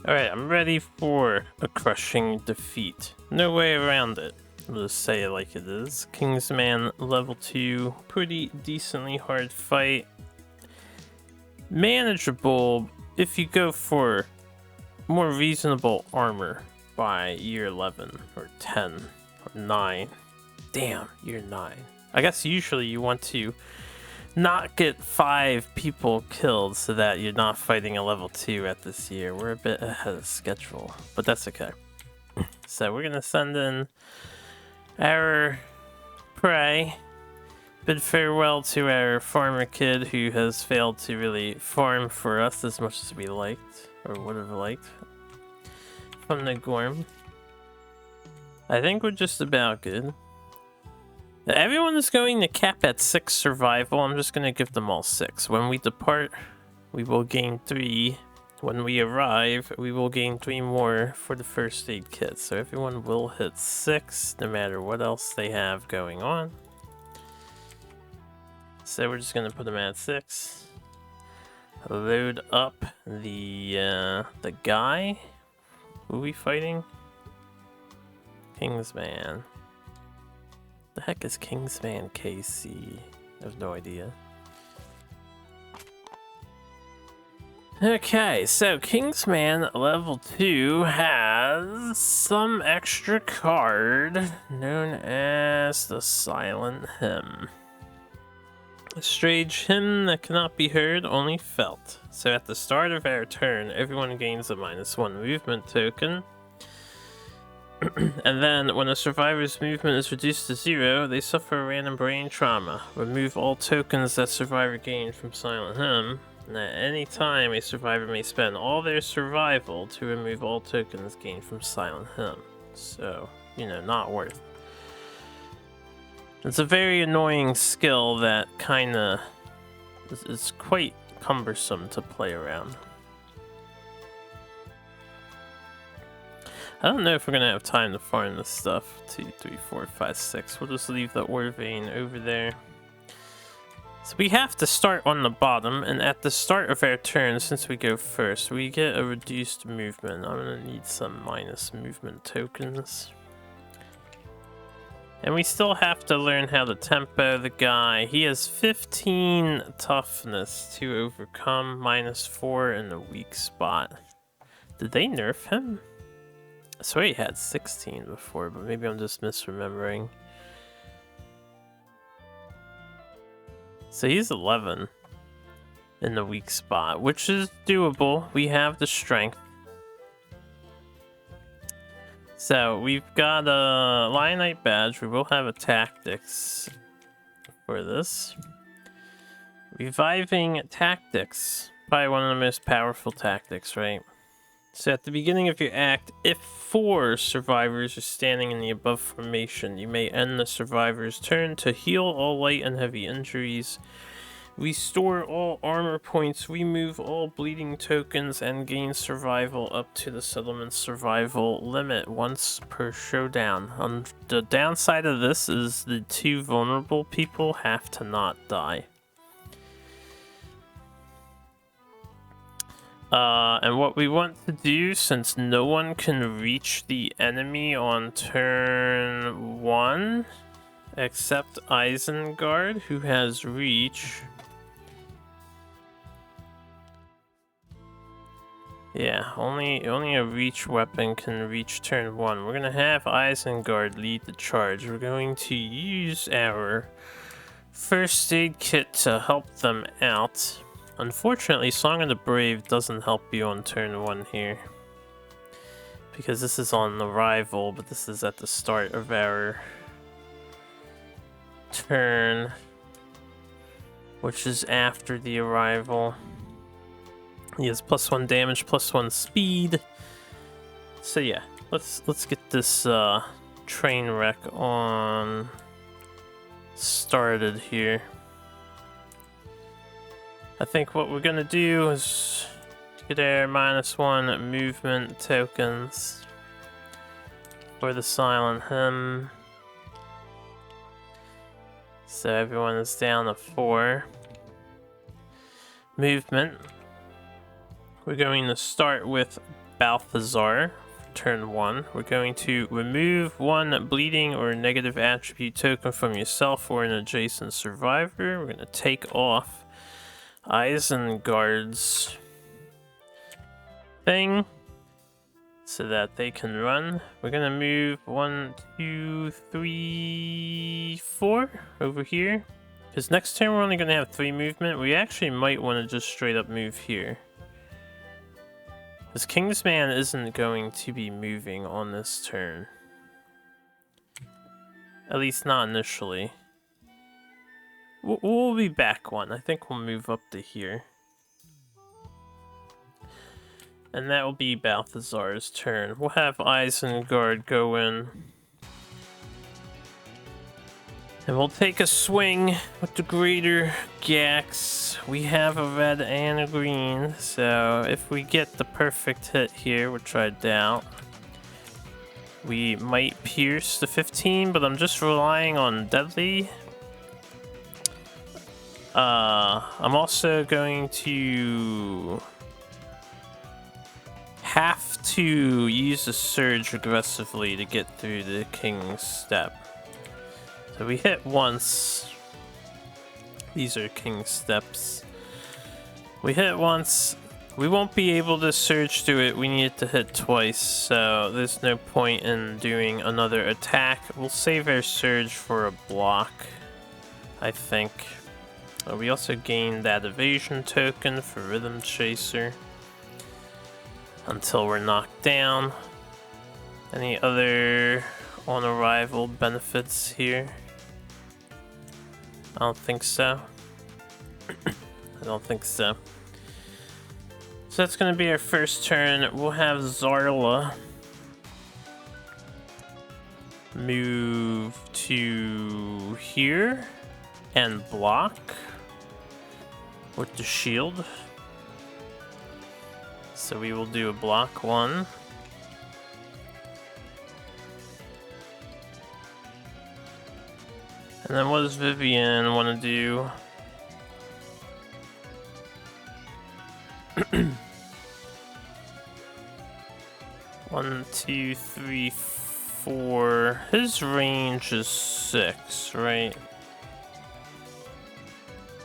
Alright, I'm ready for a crushing defeat. No way around it. I'll just say it like it is. Kingsman level 2, pretty decently hard fight. Manageable if you go for more reasonable armor by year 11 or 10 or 9. Damn, year 9. I guess usually you want to not get 5 people killed so that you're not fighting a level 2 at this year. We're a bit ahead of schedule, but that's okay. So we're gonna send in our prey. Bid farewell to our farmer kid who has failed to really farm for us as much as we liked, or would have liked, from the gorm. I think we're just about good. Everyone is going to cap at 6 survival. I'm just going to give them all 6. When we depart, we will gain 3. When we arrive, we will gain 3 more for the first aid kit. So everyone will hit 6, no matter what else they have going on. So we're just going to put them at 6. Load up the guy. Who are we fighting? Kingsman. The heck is Kingsman KC? I have no idea. Okay, so Kingsman level 2 has some extra card known as the Silent Hymn. A strange hymn that cannot be heard, only felt. So at the start of our turn, everyone gains a -1 movement token. And then, when a survivor's movement is reduced to 0, they suffer a random brain trauma. Remove all tokens that survivor gained from Silent Hymn. And at any time, a survivor may spend all their survival to remove all tokens gained from Silent Hymn. So, you know, not worth. It's a very annoying skill that kinda is quite cumbersome to play around. I don't know if we're gonna have time to farm this stuff. 2, 3, 4, 5, 6. We'll just leave the ore vein over there. So we have to start on the bottom, and at the start of our turn, since we go first, we get a reduced movement. I'm gonna need some minus movement tokens. And we still have to learn how to tempo the guy. He has 15 toughness to overcome, -4 in the weak spot. Did they nerf him? I swear he had 16 before, but maybe I'm just misremembering. So he's 11 in the weak spot, which is doable. We have the strength. So we've got a Lionite badge. We will have a tactics for this. Reviving tactics. Probably one of the most powerful tactics, right? So at the beginning of your act, if 4 survivors are standing in the above formation, you may end the survivor's turn to heal all light and heavy injuries, restore all armor points, remove all bleeding tokens, and gain survival up to the settlement's survival limit once per showdown. The downside of this is the 2 vulnerable people have to not die. And what we want to do, since no one can reach the enemy on turn 1, except Isengard, who has reach. Yeah, only a reach weapon can reach turn 1. We're gonna have Isengard lead the charge. We're going to use our first aid kit to help them out. Unfortunately, Song of the Brave doesn't help you on turn 1 here. Because this is on the rival, but this is at the start of our turn, which is after the arrival. He has +1 damage, +1 speed. So yeah, let's get this train wreck on started here. I think what we're gonna do is get our -1 movement tokens for the Silent Hymn. So everyone is down to 4. Movement. We're going to start with Balthazar. Turn 1. We're going to remove 1 bleeding or negative attribute token from yourself or an adjacent survivor. We're going to take off Isengard's thing so that they can run. We're going to move 1, 2, 3, 4 over here. Because next turn we're only going to have 3 movement. We actually might want to just straight up move here. This Kingsman isn't going to be moving on this turn. At least not initially. We'll be back 1. I think we'll move up to here. And that will be Balthazar's turn. We'll have Isengard go in. And we'll take a swing with the greater Gax. We have a red and a green, so if we get the perfect hit here, which I doubt, we might pierce the 15, but I'm just relying on deadly. I'm also going to have to use the surge aggressively to get through the King's Step. So we hit once. These are King's Steps. We hit once. We won't be able to surge through it. We need it to hit twice, so there's no point in doing another attack. We'll save our surge for a block, I think. We also gained that evasion token for Rhythm Chaser until we're knocked down. Any other on arrival benefits here? I don't think so. I don't think so. So that's going to be our first turn. We'll have Zarla move to here and block with the shield. So we will do a block 1. And then what does Vivian want to do? One, two, three, 4. His range is 6, right?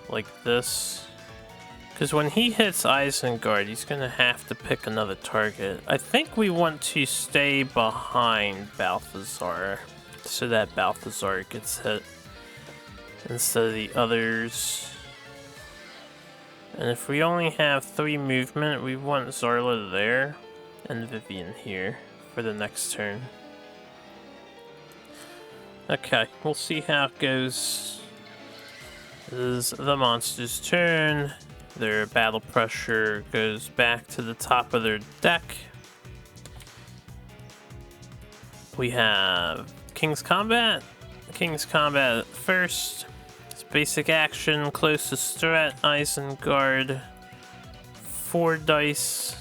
Like this. Because when he hits Isengard, he's going to have to pick another target. I think we want to stay behind Balthazar so that Balthazar gets hit instead of the others. And if we only have 3 movement, we want Zarla there and Vivian here for the next turn. Okay, we'll see how it goes. This is the monster's turn. Their battle pressure goes back to the top of their deck. We have King's Combat. King's Combat first. It's basic action, closest threat, Isengard. 4 dice.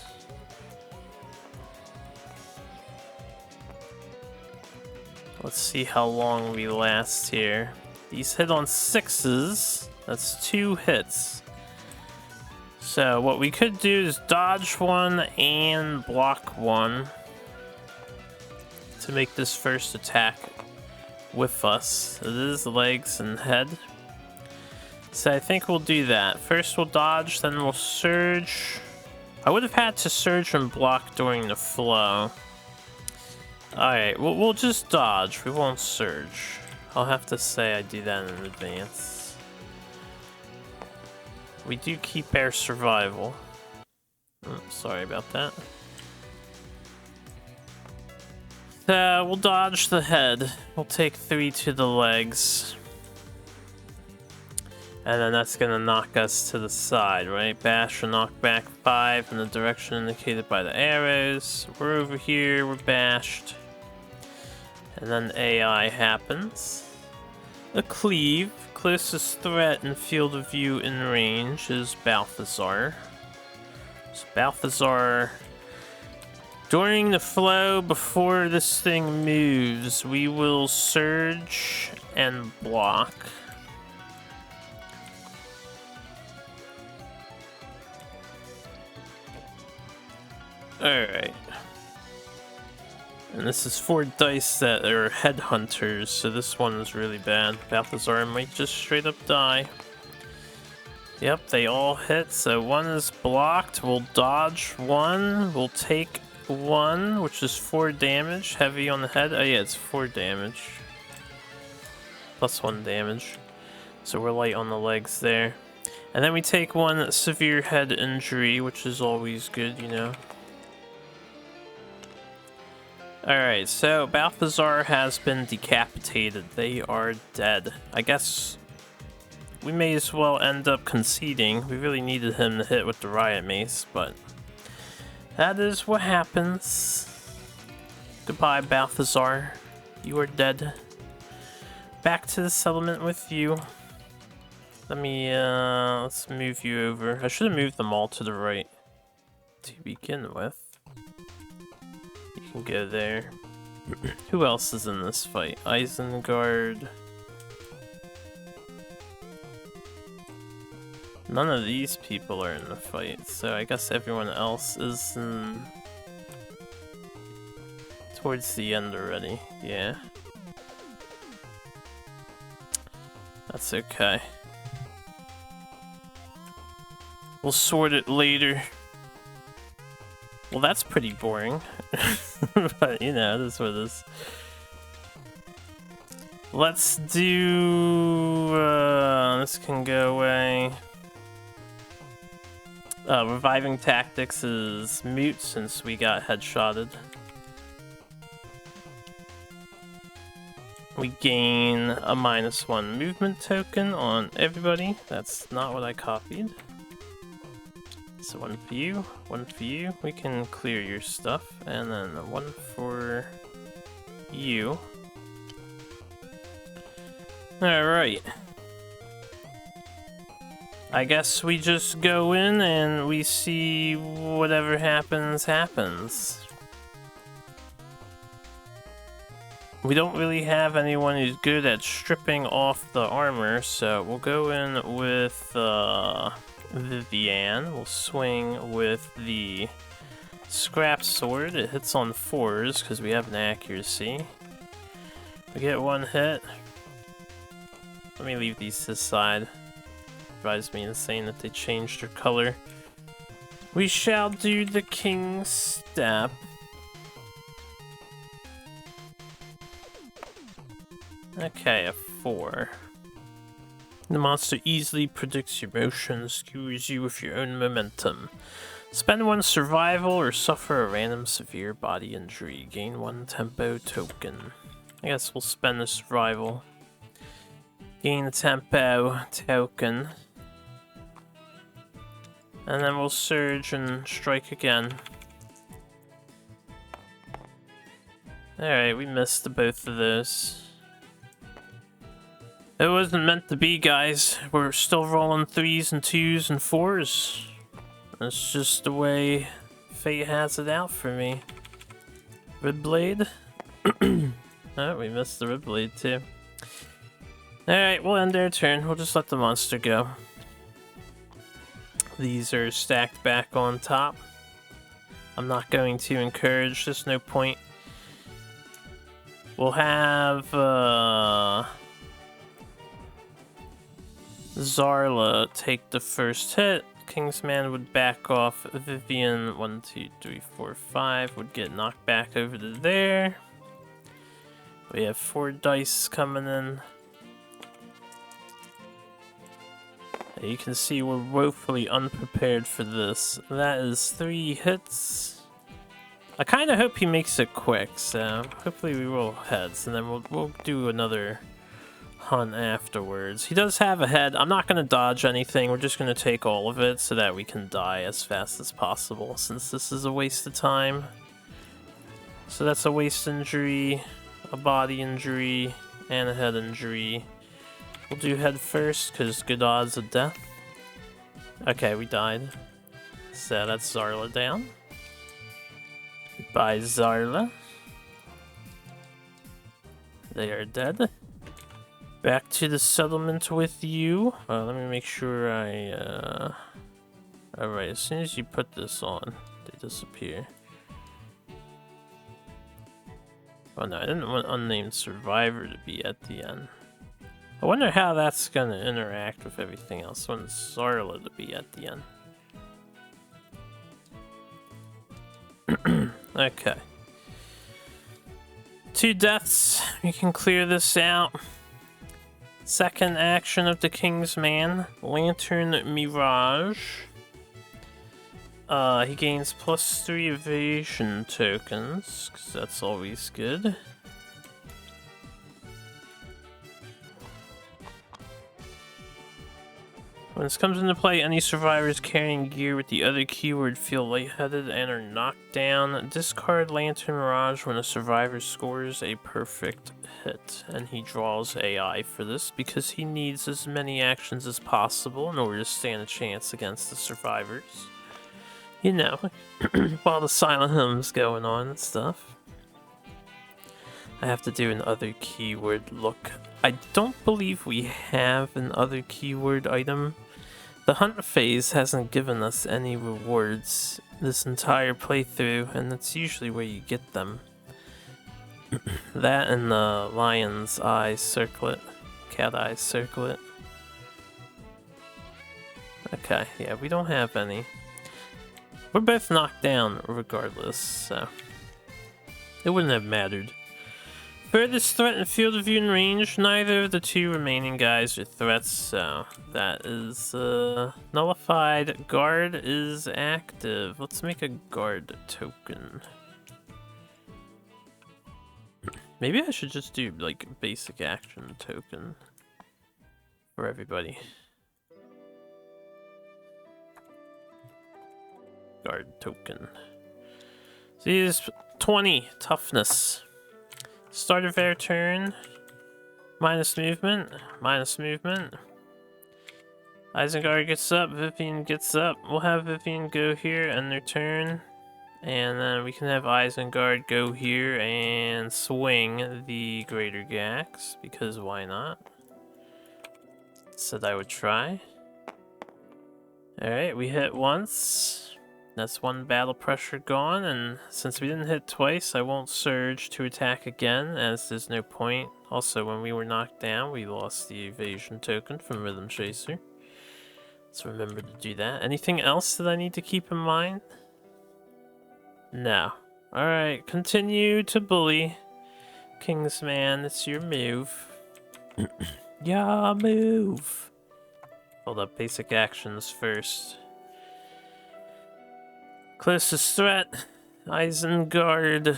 Let's see how long we last here. These hit on 6s. That's 2 hits. So what we could do is dodge 1 and block 1 to make this first attack with us. It is legs and head. So I think we'll do that. First we'll dodge, then we'll surge. I would have had to surge and block during the flow. Alright, we'll just dodge. We won't surge. I'll have to say I do that in advance. We do keep our survival. Sorry about that. So we'll dodge the head. We'll take 3 to the legs. And then that's gonna knock us to the side, right? Bash or knock back 5 in the direction indicated by the arrows. We're over here, we're bashed. And then AI happens. A cleave. Closest threat in field of view in range is Balthazar. So Balthazar, during the flow, before this thing moves, we will surge and block. Alright. And this is 4 dice that are headhunters, so this one is really bad. Balthazar might just straight up die. Yep, they all hit, so 1 is blocked. We'll dodge 1. We'll take 1, which is 4 damage. Heavy on the head. Oh yeah, it's 4 damage. Plus 1 damage. So we're light on the legs there. And then we take 1 severe head injury, which is always good, you know. Alright, so Balthazar has been decapitated. They are dead. I guess we may as well end up conceding. We really needed him to hit with the riot mace, but that is what happens. Goodbye, Balthazar. You are dead. Back to the settlement with you. Let me, let's move you over. I should have moved them all to the right to begin with. You can go there. Who else is in this fight? Isengard. None of these people are in the fight, so I guess everyone else is in... towards the end already. Yeah. That's okay. We'll sort it later. Well, that's pretty boring. But, you know, this is what it is. Let's do... this can go away. Reviving tactics is mute since we got headshotted. We gain a -1 movement token on everybody. That's not what I copied. So 1 for you, 1 for you. We can clear your stuff, and then 1 for you. Alright. I guess we just go in and we see whatever happens, happens. We don't really have anyone who's good at stripping off the armor, so we'll go in with Vivian. We'll swing with the scrap sword. It hits on 4s because we have an accuracy. We get 1 hit. Let me leave these to the side. Drives me insane that they changed their color. We shall do the King's Step. Okay, a 4. The monster easily predicts your motions, skewers you with your own momentum. Spend 1 survival or suffer a random severe body injury. Gain 1 tempo token. I guess we'll spend the survival. Gain a tempo token. And then we'll surge and strike again. Alright, we missed both of those. It wasn't meant to be, guys. We're still rolling 3s and 2s and 4s. That's just the way fate has it out for me. Rib blade. Oh, we missed the rib blade too. Alright, we'll end our turn. We'll just let the monster go. These are stacked back on top. I'm not going to encourage. There's no point. We'll have Zarla take the first hit. Kingsman would back off. Vivian, 1, 2, 3, 4, 5 would get knocked back over to there. We have 4 dice coming in. You can see we're woefully unprepared for this. That is 3 hits. I kind of hope he makes it quick, so hopefully we roll heads, and then we'll do another hunt afterwards. He does have a head. I'm not going to dodge anything. We're just going to take all of it so that we can die as fast as possible, since this is a waste of time. So that's a waist injury, a body injury, and a head injury. We'll do head first, because good odds of death. Okay, we died. So that's Zarla down. Goodbye, Zarla. They are dead. Back to the settlement with you. Let me make sure I... Alright, as soon as you put this on, they disappear. Oh no, I didn't want unnamed survivor to be at the end. I wonder how that's gonna interact with everything else. I want Zarla to be at the end. Okay. 2 deaths. We can clear this out. Second action of the King's Man, Lantern Mirage. He gains +3 evasion tokens, because that's always good. When this comes into play, any survivors carrying gear with the other keyword feel lightheaded and are knocked down. Discard Lantern Mirage when a survivor scores a perfect hit, and he draws AI for this because he needs as many actions as possible in order to stand a chance against the survivors. You know, while the silent hymn's going on and stuff. I have to do an other keyword look. I don't believe we have an other keyword item. The hunt phase hasn't given us any rewards this entire playthrough, and that's usually where you get them. That and the lion's eye circlet, cat eye circlet. Okay, yeah, we don't have any. We're both knocked down regardless, so it wouldn't have mattered. Furthest threat in field of view and range, neither of the 2 remaining guys are threats, so that is nullified. Guard is active. Let's make a guard token. Maybe I should just do like basic action token for everybody. Guard token. So he is 20 toughness. Start of their turn. Minus movement. Minus movement. Isengard gets up. Vivian gets up. We'll have Vivian go here and their turn. And then we can have Isengard go here and swing the Greater Gax. Because why not? Said I would try. Alright, we hit once. That's 1 battle pressure gone, and since we didn't hit twice, I won't surge to attack again, as there's no point. Also, when we were knocked down, we lost the evasion token from Rhythm Chaser. So remember to do that. Anything else that I need to keep in mind? No. Alright, continue to bully. Kingsman, it's your move. Yeah, move! Hold up, basic actions first. Closest threat, Isengard.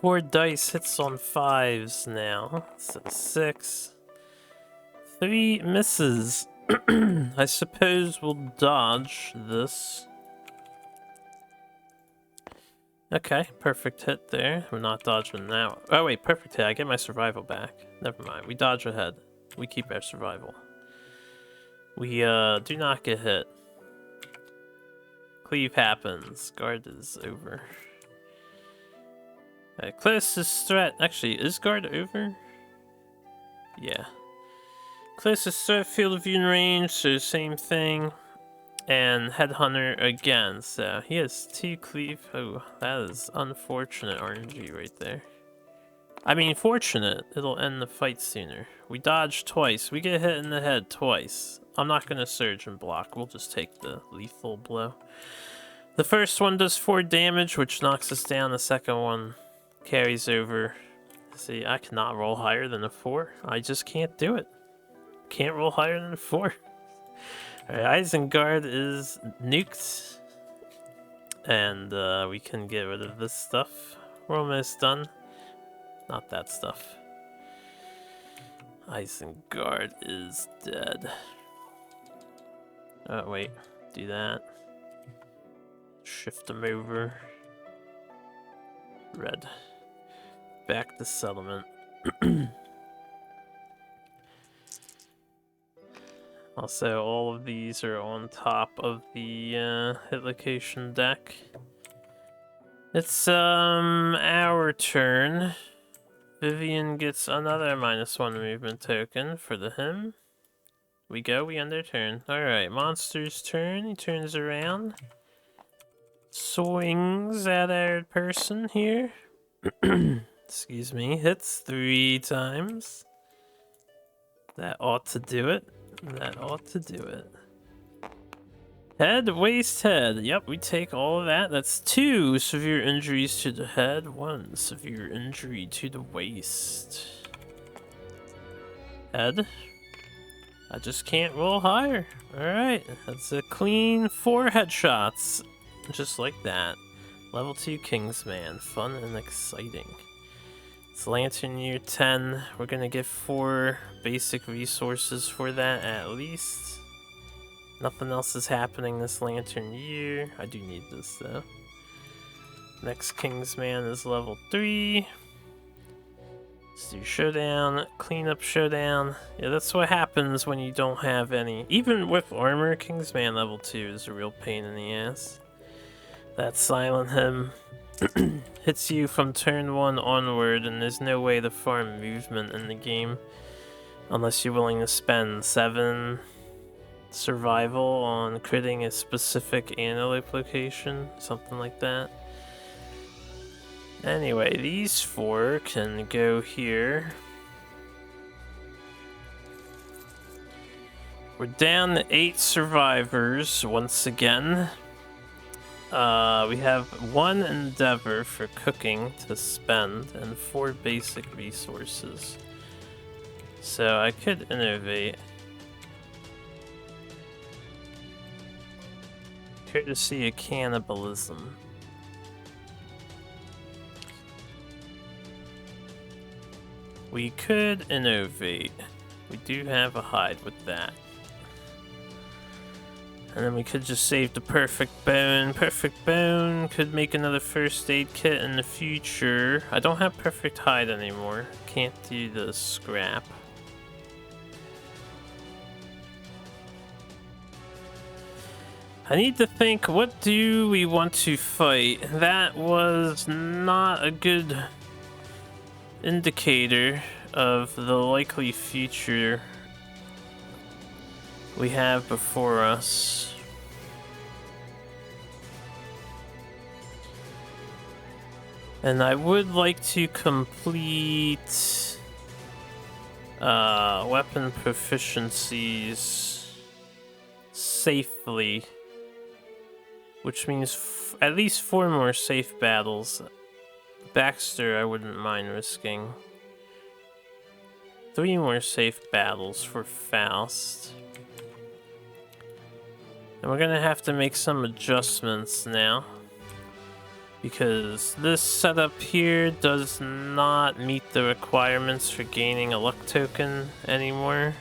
4 dice hits on 5s now, so 6. 3 misses. I suppose we'll dodge this. Okay, perfect hit there. We're not dodging now. Oh wait, perfect hit. I get my survival back. Never mind. We dodge ahead. We keep our survival. We do not get hit. Cleave happens. Guard is over. Alright, closest threat. Actually, is guard over? Yeah. Closest threat, field of view and range, so same thing. And Headhunter again, so he has 2 cleave. Oh, that is unfortunate RNG right there. I mean, fortunate. It'll end the fight sooner. We dodge twice. We get hit in the head twice. I'm not going to surge and block. We'll just take the lethal blow. The first one does 4 damage, which knocks us down. The second one carries over. See, I cannot roll higher than a 4. I just can't do it. Can't roll higher than a 4. Alright, Isengard is nuked. And we can get rid of this stuff. We're almost done. Not that stuff. Isengard is dead. Oh, wait. Do that. Shift them over. Red. Back to settlement. Also, all of these are on top of the hit location deck. It's our turn. Vivian gets another -1 movement token for the hymn. We end their turn. Alright, monster's turn. He turns around. Swings at our person here. Excuse me, hits 3 times. That ought to do it. That ought to do it. Head, waist, head. Yep, we take all of that. That's 2 severe injuries to the head, 1 severe injury to the waist. Head. I just can't roll higher. Alright, that's a clean 4 headshots. Just like that. Level 2 Kingsman. Fun and exciting. It's Lantern Year 10. We're gonna get 4 basic resources for that at least. Nothing else is happening this Lantern Year. I do need this though. Next Kingsman is level 3. Let's do Showdown, Cleanup Showdown. Yeah, that's what happens when you don't have any. Even with armor, Kingsman level 2 is a real pain in the ass. That Silent Hymn hits you from turn 1 onward, and there's no way to farm movement in the game unless you're willing to spend 7 survival on critting a specific antelope location, something like that. Anyway, these 4 can go here. We're down to 8 survivors once again. We have 1 endeavor for cooking to spend and 4 basic resources. So I could innovate. Courtesy of cannibalism. We could innovate. We do have a hide with that. And then we could just save the perfect bone. Perfect bone could make another first aid kit in the future. I don't have perfect hide anymore. Can't do the scrap. I need to think, what do we want to fight? That was not a good indicator of the likely future we have before us. And I would like to complete weapon proficiencies safely, which means at least 4 more safe battles. Baxter I wouldn't mind risking. 3 more safe battles for Faust. And we're gonna have to make some adjustments now, because this setup here does not meet the requirements for gaining a luck token anymore.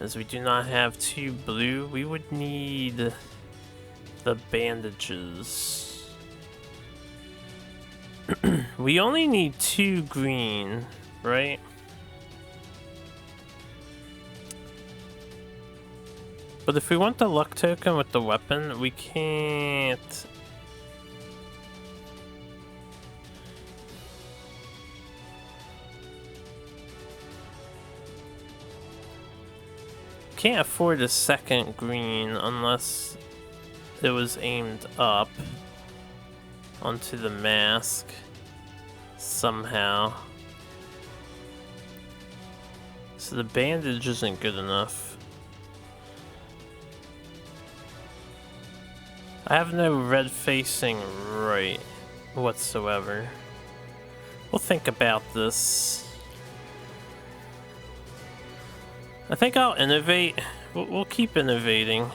As we do not have 2 blue, we would need the bandages. We only need 2 green, right? But if we want the luck token with the weapon, we can't. Can't afford a second green unless it was aimed up onto the mask somehow. So the bandage isn't good enough. I have no red facing right whatsoever. We'll think about this. I think I'll innovate. We'll keep innovating.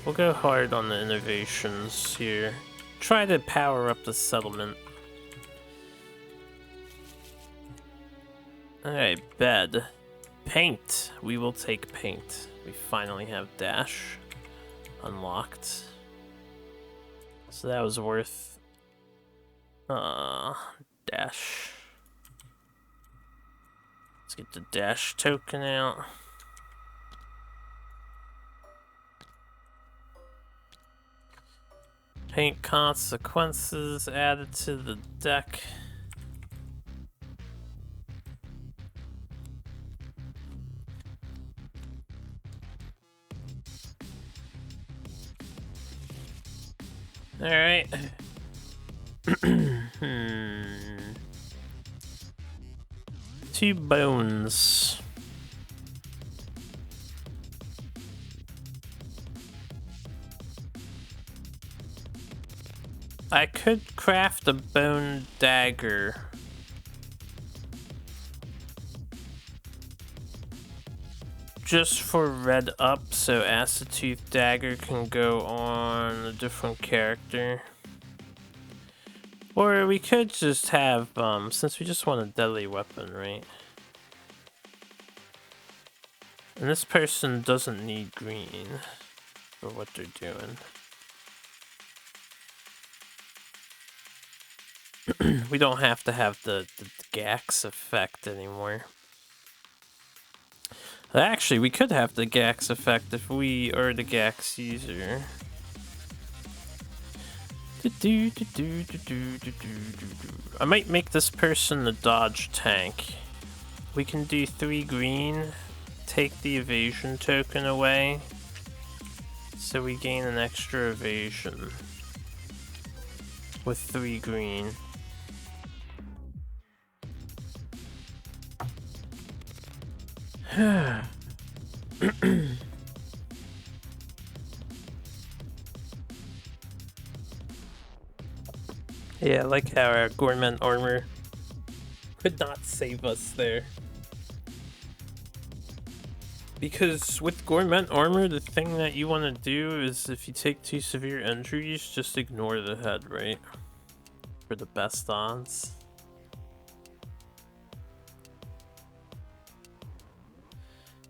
We'll go hard on the innovations here. Try to power up the settlement. Alright, bed. Paint. We will take paint. We finally have dash unlocked. So that was worth dash. Let's get the dash token out. Paint consequences added to the deck. Alright. 2 bones. I could craft a bone dagger. Just for red up, so Acid Tooth Dagger can go on a different character. Or we could just have, since we just want a deadly weapon, right? And this person doesn't need green for what they're doing. We don't have to have the Gax effect anymore. Actually, we could have the Gax effect if we are the Gax user. I might make this person the dodge tank. We can do 3 green, take the evasion token away, so we gain an extra evasion with 3 green. Yeah, I like how our Gorm armor could not save us there. Because with Gorm armor, the thing that you want to do is if you take 2 severe injuries, just ignore the head, right? For the best odds.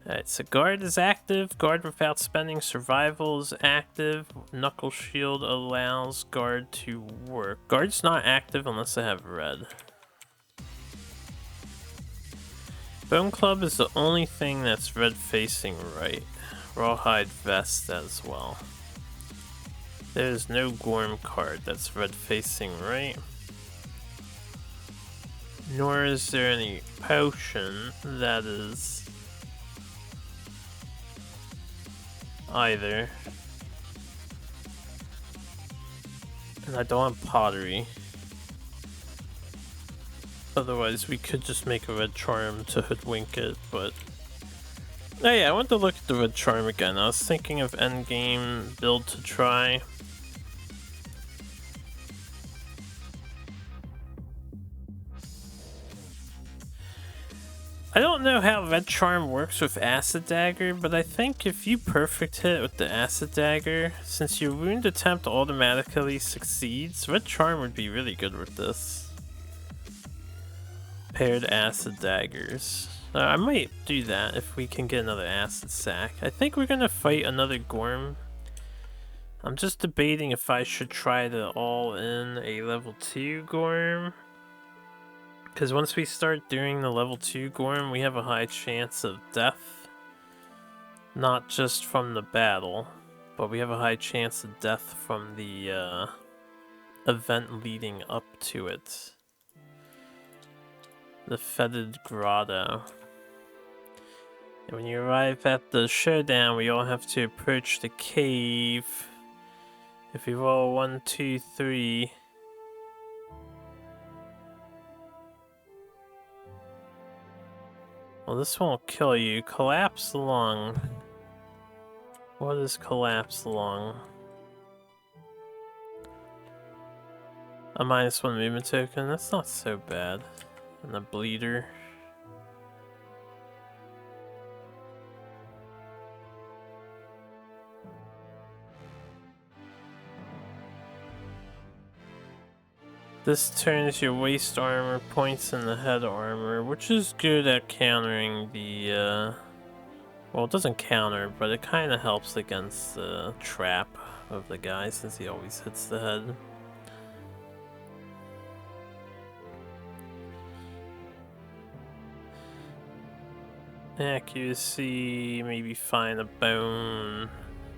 Alright, so guard is active, guard without spending survival is active, knuckle shield allows guard to work. Guard's not active unless I have red. Bone club is the only thing that's red facing right. Rawhide vest as well. There's no Gorm card that's red facing right. Nor is there any potion that is either. And I don't want pottery. Otherwise we could just make a red charm to hoodwink it, but... Oh yeah, I want to look at the red charm again. I was thinking of endgame build to try. I don't know how Red Charm works with Acid Dagger, but I think if you perfect hit with the Acid Dagger, since your wound attempt automatically succeeds, Red Charm would be really good with this. Paired Acid Daggers. I might do that if we can get another Acid Sack. I think we're gonna fight another Gorm. I'm just debating if I should try to all in a level 2 Gorm. Because once we start doing the level 2 Gorm, we have a high chance of death. Not just from the battle, but we have a high chance of death from the event leading up to it. The Fetid Grotto. And when you arrive at the showdown, we all have to approach the cave. If we roll 1, 2, 3... Well, this won't kill you. Collapse lung. What is collapse lung? A -1 movement token? That's not so bad. And a bleeder. This turns your waist armor points in the head armor, which is good at countering the, well, it doesn't counter, but it kind of helps against the trap of the guy since he always hits the head. Accuracy, maybe find a bone,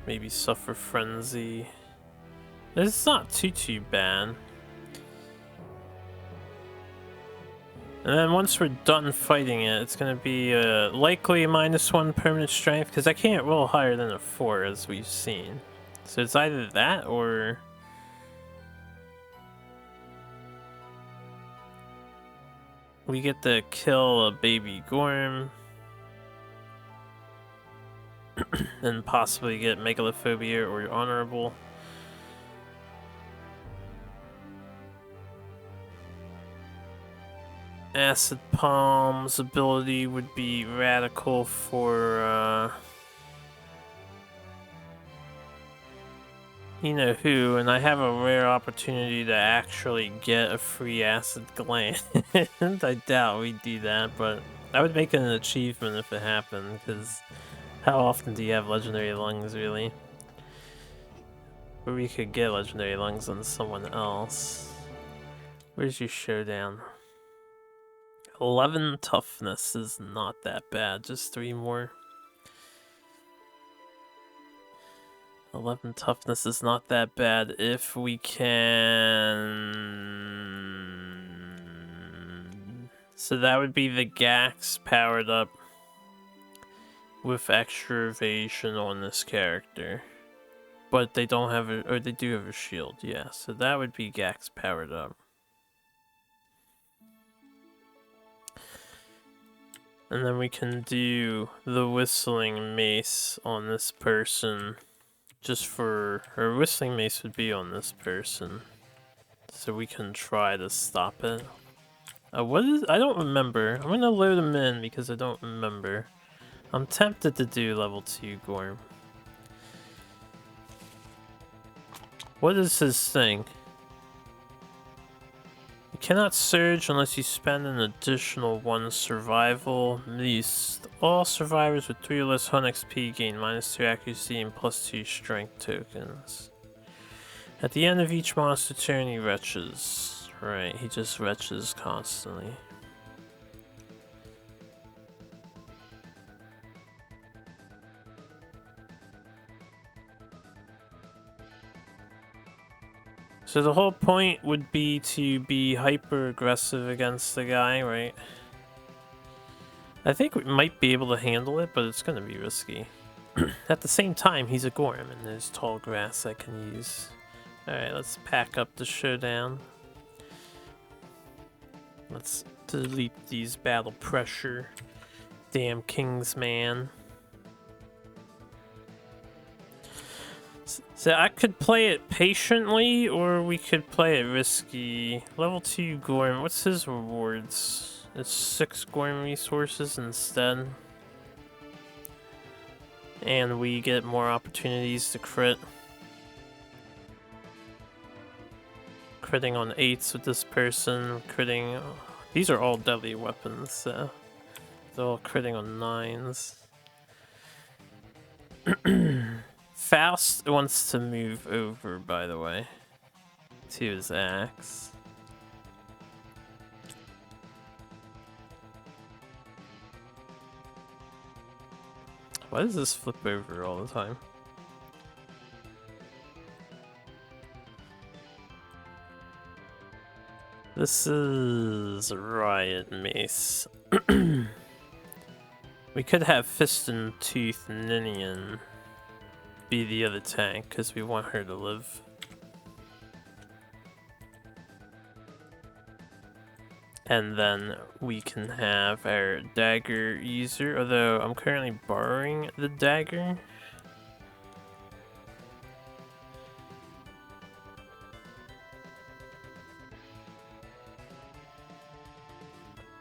maybe suffer frenzy. It's not too bad. And then once we're done fighting it, it's going to be likely a -1 permanent strength, because I can't roll higher than a 4 as we've seen. So it's either that or... We get to kill a baby gorm. And possibly get megalophobia or honorable. Acid Palm's ability would be radical for you know who, and I have a rare opportunity to actually get a free acid gland. I doubt we do that, but I would make it an achievement if it happened, because how often do you have legendary lungs, really? Or we could get legendary lungs on someone else. Where's your showdown? 11 toughness is not that bad, just 3 more. 11 toughness is not that bad if we can... So that would be the Gax powered up with extra evasion on this character. But they don't have a... or they do have a shield, yeah. So that would be Gax powered up. And then we can do the whistling mace on this person. Just for... her whistling mace would be on this person. So we can try to stop it. What is... I don't remember. I'm gonna load him in because I don't remember. I'm tempted to do level 2 Gorm. What is his thing? You cannot surge unless you spend an additional 1 survival. Least. All survivors with 3 or less hunt XP gain -2 accuracy and +2 strength tokens. At the end of each monster turn, he retches. Right, he just retches constantly. So the whole point would be to be hyper aggressive against the guy, right? I think we might be able to handle it, but it's gonna be risky. At the same time, he's a Gorm and there's tall grass I can use. Alright, let's pack up the showdown. Let's delete these battle pressure. Damn Kingsman. So I could play it patiently, or we could play it risky. Level 2 Gorm, what's his rewards? It's 6 Gorm resources instead. And we get more opportunities to crit. Critting on 8s with this person, critting... These are all deadly weapons, so... They're all critting on 9s. Faust wants to move over, by the way, to his axe. Why does this flip over all the time? This is Riot Mace. We could have Fist and Tooth Ninian be the other tank, because we want her to live. And then we can have our dagger user, although I'm currently borrowing the dagger.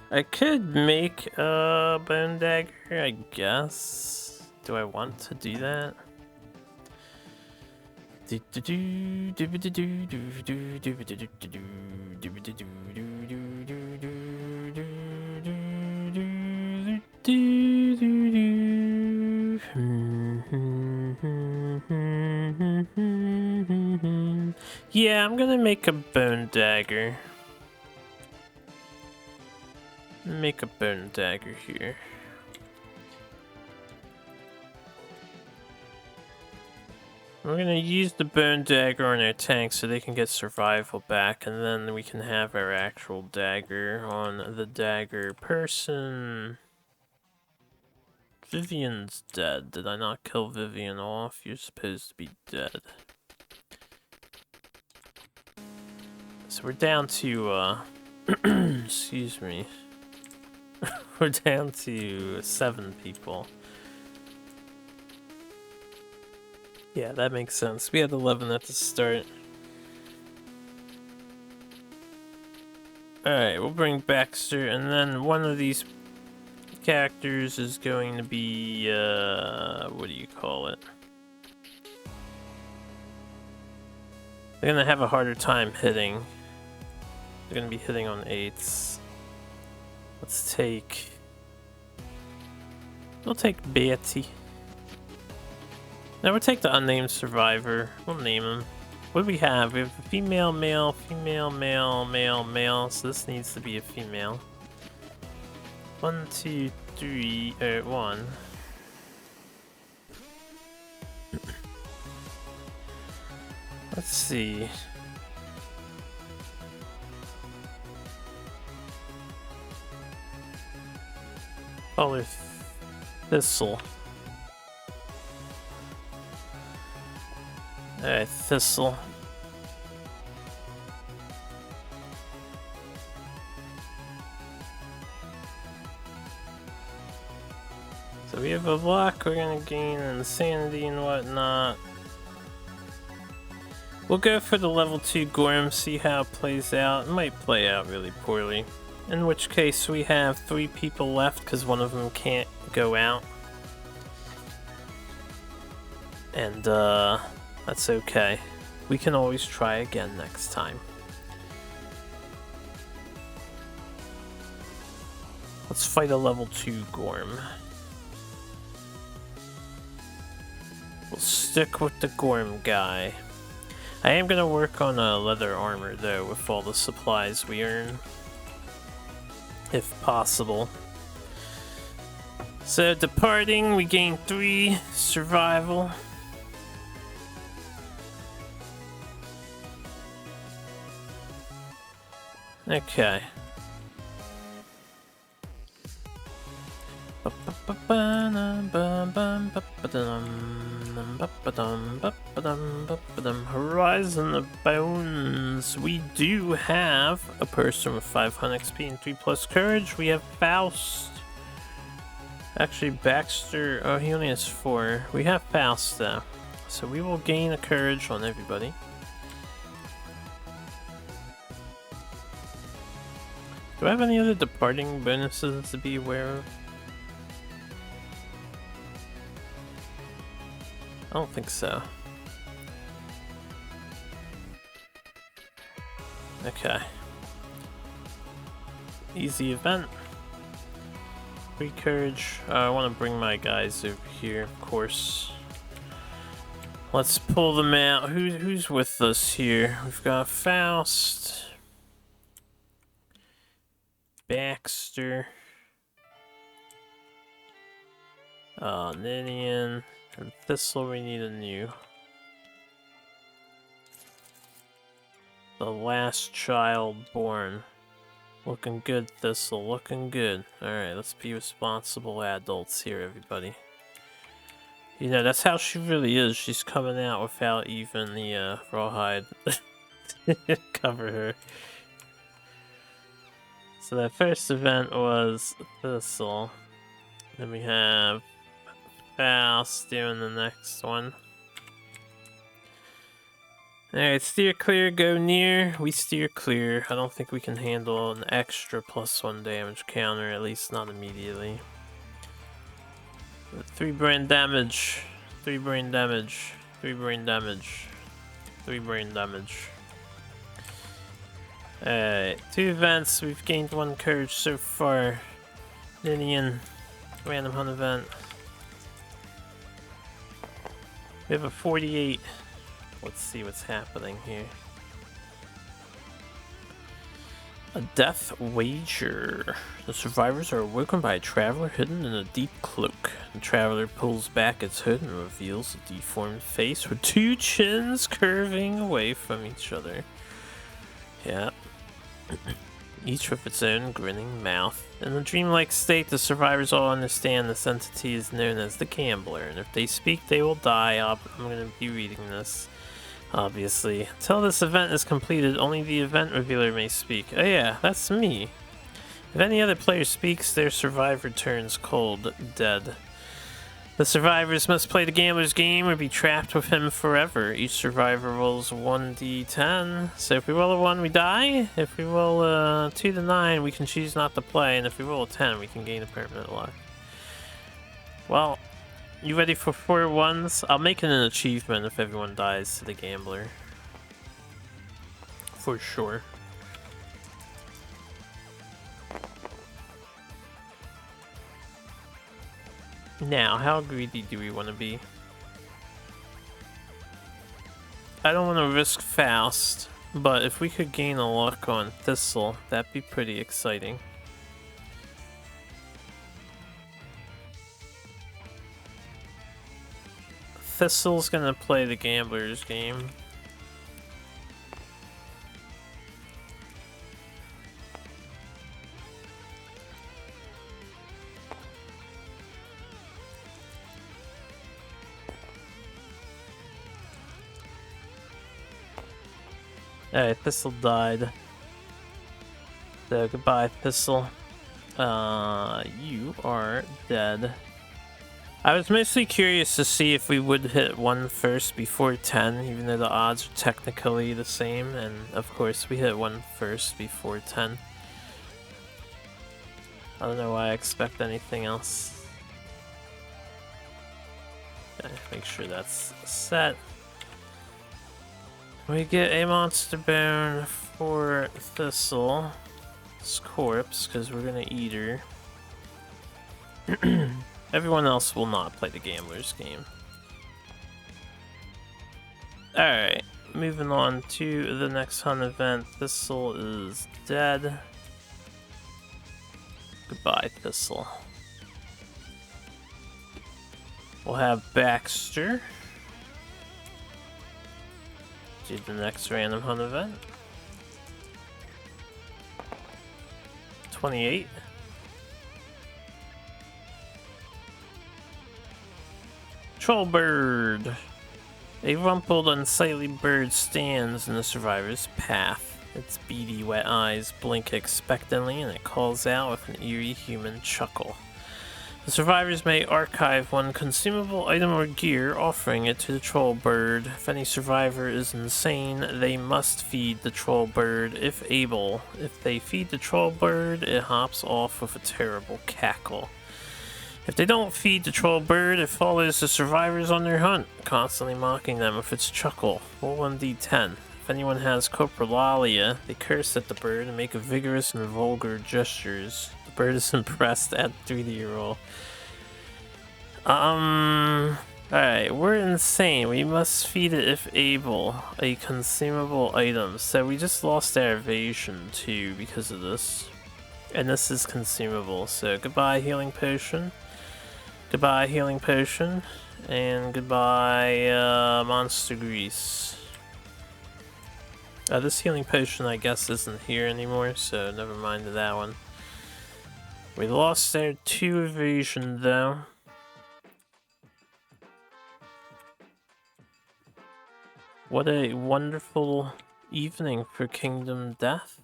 I could make a bone dagger, I guess. Do I want to do that? Yeah, I'm gonna make a bone dagger. Make a bone dagger here. We're gonna use the bone dagger on our tank so they can get survival back, and then we can have our actual dagger on the dagger person. Vivian's dead. Did I not kill Vivian off? You're supposed to be dead. So we're down to, excuse me. We're down to 7 people. Yeah, that makes sense. We had 11 at the start. Alright, we'll bring Baxter, and then one of these characters is going to be, what do you call it? They're gonna have a harder time hitting. They're gonna be hitting on 8s. We'll take Betty. Now we'll take the unnamed survivor. We'll name him. What do we have? We have a female, male, female, male, male, male. So this needs to be a female. 1, 2, 3, 1. Let's see. Call her Thistle. Alright, Thistle. So we have a block, we're gonna gain insanity and whatnot. We'll go for the level 2 Gorm, see how it plays out. It might play out really poorly. In which case we have 3 people left because one of them can't go out. And that's okay. We can always try again next time. Let's fight a level 2 Gorm. We'll stick with the Gorm guy. I am gonna work on a leather armor though with all the supplies we earn. If possible. So departing, we gain 3 survival. Okay. Horizon of Bones. We do have a person with 500 XP and 3+ courage. We have Faust. Actually, Baxter. Oh, he only has 4. We have Faust though. So we will gain a courage on everybody. Do I have any other departing bonuses to be aware of? I don't think so. Okay. Easy event. Free courage. I want to bring my guys over here, of course. Let's pull them out. Who's with us here? We've got Faust. Baxter. Nidian. And Thistle, we need a new. The last child born. Looking good, Thistle, looking good. Alright, let's be responsible adults here, everybody. You know, that's how she really is. She's coming out without even the rawhide to cover her. So that first event was Thistle. Then we have Faust doing the next one. Alright, steer clear, go near. We steer clear. I don't think we can handle an extra +1 damage counter, at least not immediately. 3 brain damage. 3 brain damage. 3 brain damage. 3 brain damage. Alright, 2 events. We've gained 1 courage so far. Nidian. Random hunt event. We have a 48. Let's see what's happening here. A death wager. The survivors are awoken by a traveler hidden in a deep cloak. The traveler pulls back its hood and reveals a deformed face with 2 chins curving away from each other. Yeah. Each with its own grinning mouth. In a dreamlike state, the survivors all understand this entity is known as the Gambler, and if they speak, they will die. I'm going to be reading this, obviously. Until this event is completed, only the event revealer may speak. Oh yeah, that's me. If any other player speaks, their survivor turns cold, dead. The survivors must play the gambler's game or be trapped with him forever. Each survivor rolls 1d10. So if we roll a 1, we die. If we roll a 2 to 9, we can choose not to play. And if we roll a 10, we can gain a permanent luck. Well, you ready for 4 1s? I'll make it an achievement if everyone dies to the gambler. For sure. Now, how greedy do we want to be? I don't want to risk Faust, but if we could gain a luck on Thistle, that'd be pretty exciting. Thistle's gonna play the gambler's game. Alright, Thistle died. So goodbye, Thistle. You are dead. I was mostly curious to see if we would hit 1 first before 10, even though the odds are technically the same, and of course we hit 1 first before 10. I don't know why I expect anything else. Okay, make sure that's set. We get a monster bone for Thistle's corpse, because we're gonna eat her. Everyone else will not play the gambler's game. Alright, moving on to the next hunt event. Thistle is dead. Goodbye, Thistle. We'll have Baxter do the next random hunt event. 28. Trollbird. A rumpled, unsightly bird stands in the survivor's path. Its beady, wet eyes blink expectantly, and it calls out with an eerie human chuckle. The survivors may archive one consumable item or gear, offering it to the troll bird. If any survivor is insane, they must feed the troll bird if able. If they feed the troll bird, it hops off with a terrible cackle. If they don't feed the troll bird, it follows the survivors on their hunt, constantly mocking them with its chuckle. Roll 1d10. If anyone has coprolalia, they curse at the bird and make vigorous and vulgar gestures. The bird is impressed at 3D roll. Alright, we're insane. We must feed it if able. A consumable item. So we just lost our evasion too because of this. And this is consumable. So goodbye healing potion. Goodbye healing potion. And goodbye monster grease. This healing potion I guess isn't here anymore, so never mind that one. We lost our 2 evasion though. What a wonderful evening for Kingdom Death.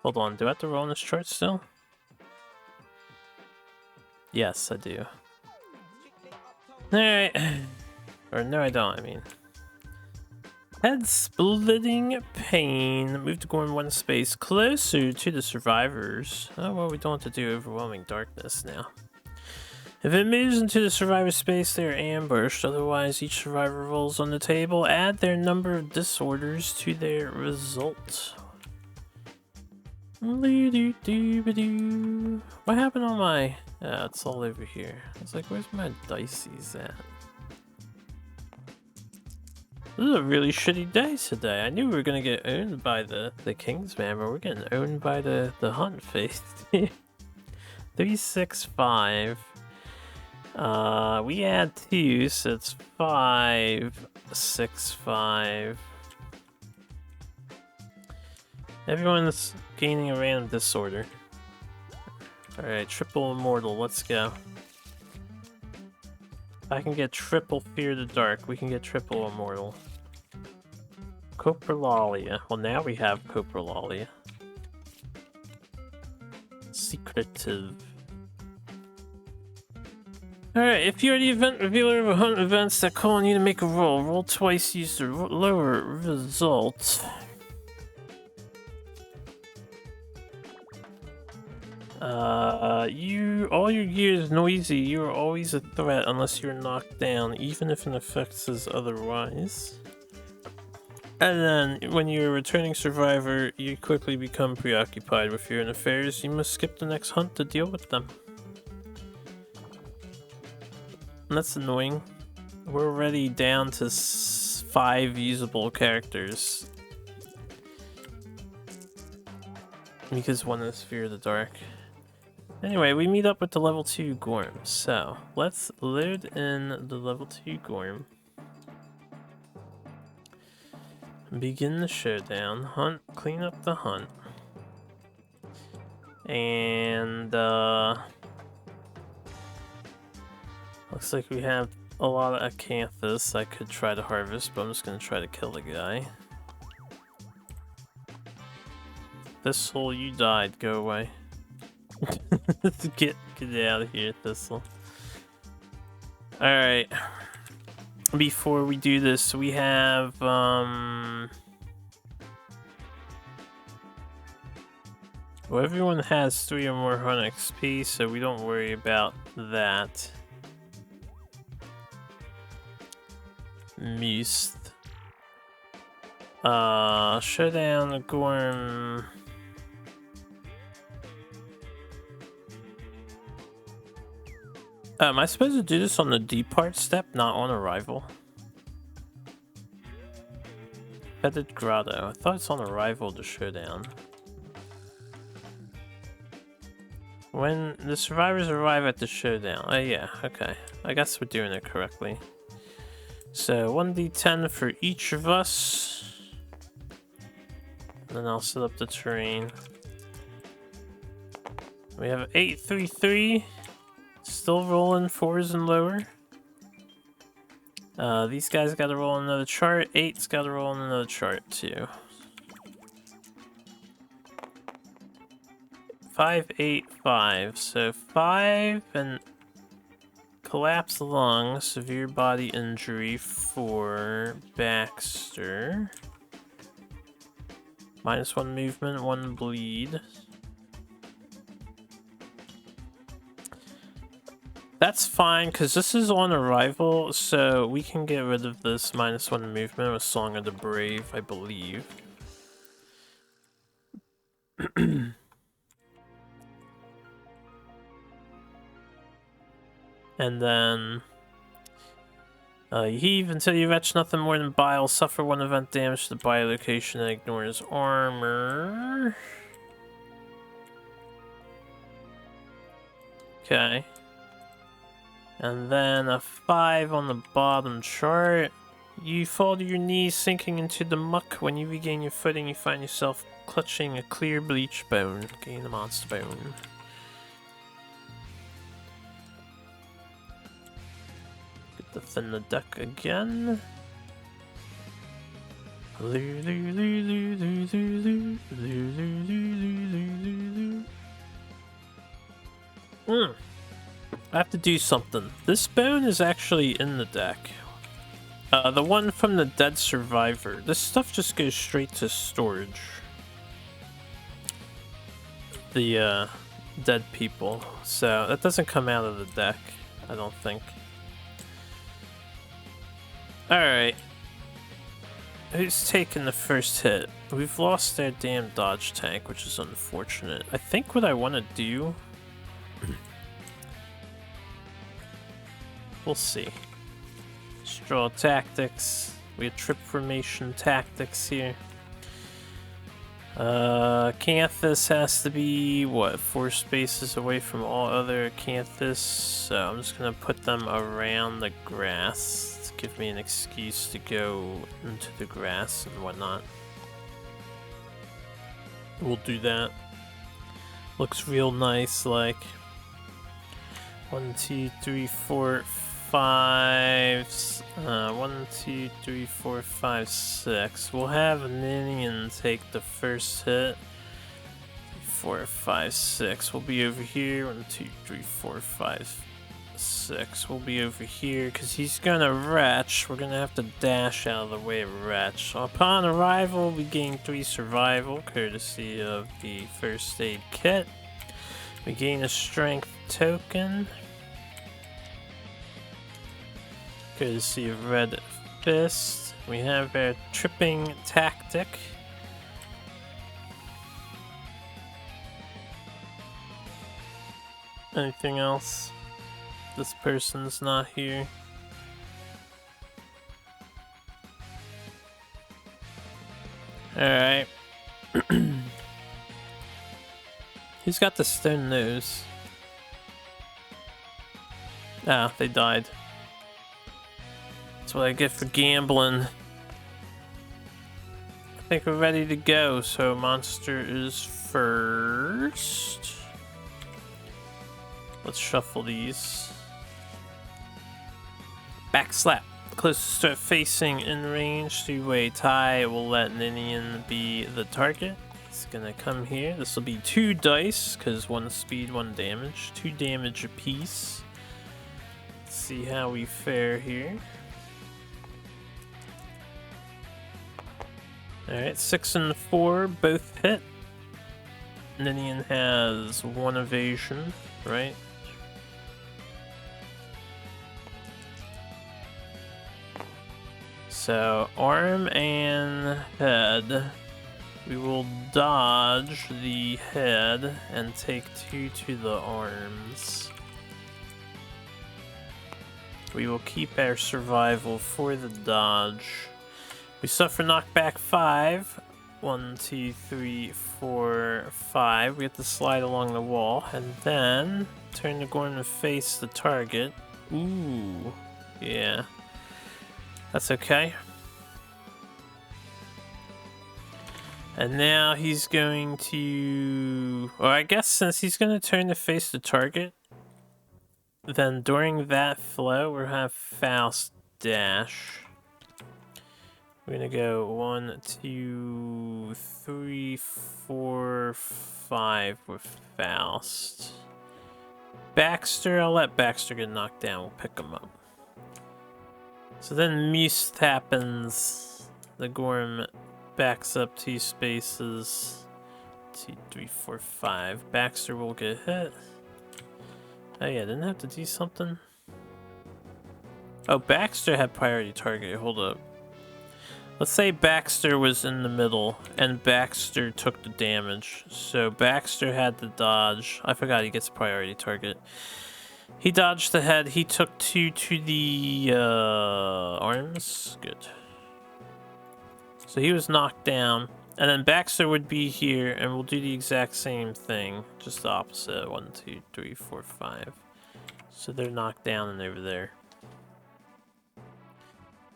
Hold on, do I have to roll on this chart still? Yes, I do. Alright. Or no, I don't, I mean. Head-splitting pain. Move the gorm 1 space closer to the survivors. Oh, well, we don't have to do overwhelming darkness now. If it moves into the survivor space, they are ambushed. Otherwise, each survivor rolls on the table. Add their number of disorders to their result. What happened on my... Oh, it's all over here. I was like, where's my dices at? This is a really shitty day today. I knew we were gonna get owned by the Kingsman, but we're getting owned by the Hunt Face. 365. We add 2, so it's 5, 6, 5. Everyone's gaining a random disorder. Alright, triple immortal, let's go. If I can get triple fear the dark, we can get triple immortal. Coprolalia. Well, now we have coprolalia. cooperative. Alright, if you're the event revealer of a hunt events that call on you to make a roll, roll twice, use the lower result. All your gear is noisy. You are always a threat unless you're knocked down, even if an effect says otherwise. And then, when you're a returning survivor, you quickly become preoccupied with your own affairs. You must skip the next hunt to deal with them. And that's annoying. We're already down to 5 usable characters. Because one is Fear of the Dark. Anyway, we meet up with the level 2 gorm. So, let's load in the level 2 gorm. Begin the showdown. Hunt, clean up the hunt. And, looks like we have a lot of acanthus I could try to harvest, but I'm just gonna try to kill the guy. Thistle, you died. Go away. get out of here, Thistle. Alright. Before we do this, we have, well, everyone has 3 or more hunt XP, so we don't worry about that. Must. Showdown, gorm. Am I supposed to do this on the depart step, not on arrival? Fetid Grotto. I thought it's on arrival to showdown. When the survivors arrive at the showdown. Oh yeah, okay. I guess we're doing it correctly. So 1d10 for each of us. And then I'll set up the terrain. We have 833. Still rolling 4s and lower. These guys gotta roll on another chart. 8's gotta roll on another chart too. 5, 8, 5. So 5 and collapsed lung, severe body injury for Baxter. -1 movement, 1 bleed. That's fine, because this is on arrival, so we can get rid of this -1 movement with Song of the Brave, I believe. And then... you heave until you retch nothing more than bile. Suffer 1 event damage to the bile location and ignores armor. Okay. And then a 5 on the bottom chart. You fall to your knees, sinking into the muck. When you regain your footing, you find yourself clutching a clear bleach bone. Gain the monster bone. Get to thin the deck again. I have to do something. This bone is actually in the deck. The one from the dead survivor. This stuff just goes straight to storage. The dead people. So that doesn't come out of the deck, I don't think. Alright. Who's taking the first hit? We've lost their damn dodge tank, which is unfortunate. I think what I want to do... We'll see. Straw tactics. We have trip formation tactics here. Acanthus has to be, what, 4 spaces away from all other acanthus. So I'm just going to put them around the grass to give me an excuse to go into the grass and whatnot. We'll do that. Looks real nice, like 1, 2, 3, 4, 5. 1, 2, 3, 4, 5, 6. We'll have Ninian take the first hit. 4, 5, 6. We'll be over here. 1, 2, 3, 4, 5, 6. We'll be over here because he's gonna retch. We're gonna have to dash out of the way of retch. So upon arrival, we gain 3 survival, courtesy of the first aid kit. We gain a strength token, courtesy of Red Fist. We have our tripping tactic. Anything else? This person's not here. Alright. Who's got the stone nose? Ah, they died. That's what I get for gambling. I think we're ready to go, so monster is first. Let's shuffle these. Back slap. Closest start facing in range. 3-way tie will let Ninian be the target. It's gonna come here. This will be 2 dice, because 1 speed, 1 damage. 2 damage apiece. Let's see how we fare here. Alright, 6 and 4 both hit. Ninian has 1 evasion, right? So, arm and head. We will dodge the head and take 2 to the arms. We will keep our survival for the dodge. We suffer knockback 5. 1, 2, 3, 4, 5. We have to slide along the wall and then turn the gorm and face the target. Ooh, yeah. That's okay. And now he's going to... Or I guess since he's going to turn to face the target, then during that flow, we'll have Faust dash. We're going to go 1, 2, 3, 4, 5 with Faust. Baxter, I'll let Baxter get knocked down. We'll pick him up. So then Must happens. The gorm backs up 2 spaces. 2, 3, 4, 5. Baxter will get hit. Oh yeah, didn't have to do something. Oh, Baxter had priority target. Hold up. Let's say Baxter was in the middle and Baxter took the damage. So Baxter had the dodge. I forgot he gets priority target. He dodged the head. He took 2 to the arms. Good. So he was knocked down. And then Baxter would be here and we'll do the exact same thing. Just the opposite. 1, 2, 3, 4, 5. So they're knocked down and over there.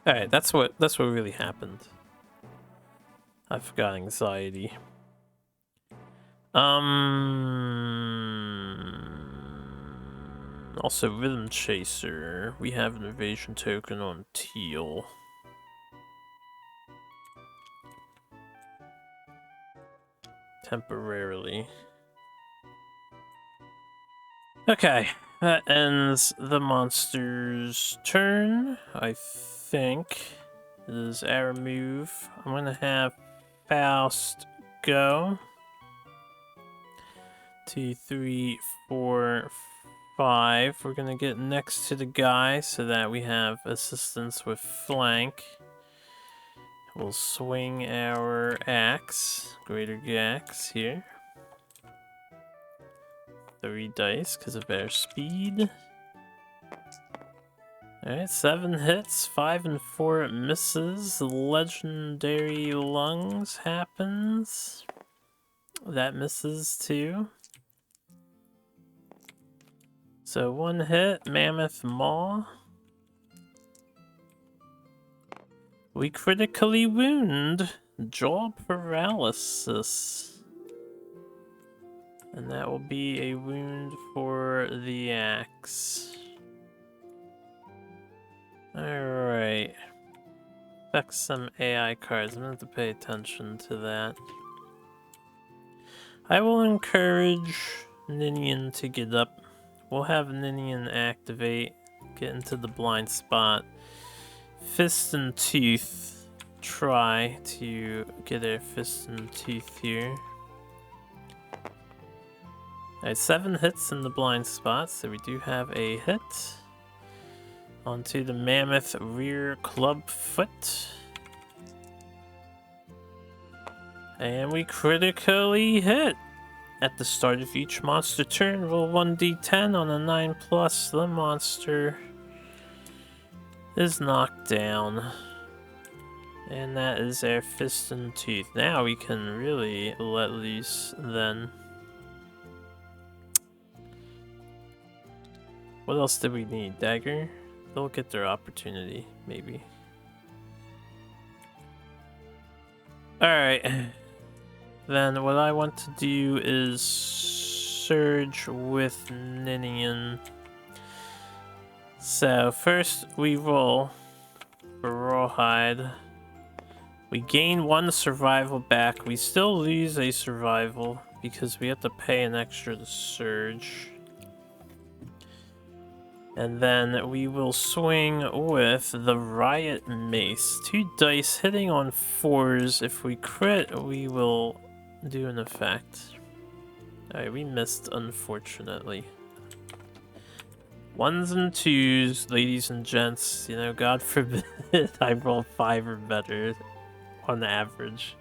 Alright, that's what really happened. I've got anxiety. Also, Rhythm Chaser. We have an evasion token on Teal. Temporarily. Okay, that ends the monster's turn. I think it is our move. I'm gonna have Faust go. 2, 3, 4, 5. We're gonna get next to the guy so that we have assistance with flank. We'll swing our axe, greater axe here. 3 dice because of our speed. Alright, 7 hits, 5 and 4 misses. Legendary lungs happens. That misses too. So 1 hit, mammoth maw. We critically wound, jaw paralysis. And that will be a wound for the axe. Alright. Affects some AI cards. I'm gonna have to pay attention to that. I will encourage Ninian to get up. We'll have Ninian activate, get into the blind spot. Fist and Tooth try to get a Fist and Tooth here. Alright, 7 hits in the blind spot, so we do have a hit. Onto the Mammoth Rear Club Foot. And we critically hit. At the start of each monster turn, roll 1d10 on a 9+. The monster is knocked down. And that is our Fist and Tooth. Now we can really let loose then. What else do we need? Dagger? They'll get their opportunity, maybe. Alright. Then what I want to do is surge with Ninian. So first we roll for Rawhide. We gain 1 survival back. We still lose a survival because we have to pay an extra to surge. And then we will swing with the Riot Mace. 2 dice hitting on 4s. If we crit, we will do an effect. Alright, we missed, unfortunately. 1s and 2s, ladies and gents. You know, God forbid I roll 5 or better on average.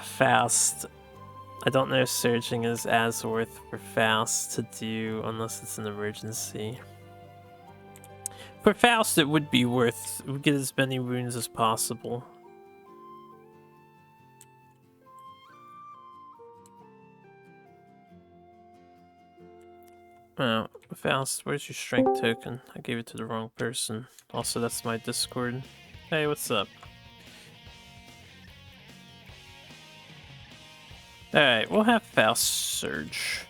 Fast. I don't know if surging is as worth for Faust to do unless it's an emergency. For Faust it would be worth, we get as many wounds as possible. Oh, Faust, where's your strength token? I gave it to the wrong person. Also, that's my Discord. Hey, what's up? Alright, we'll have Faust surge.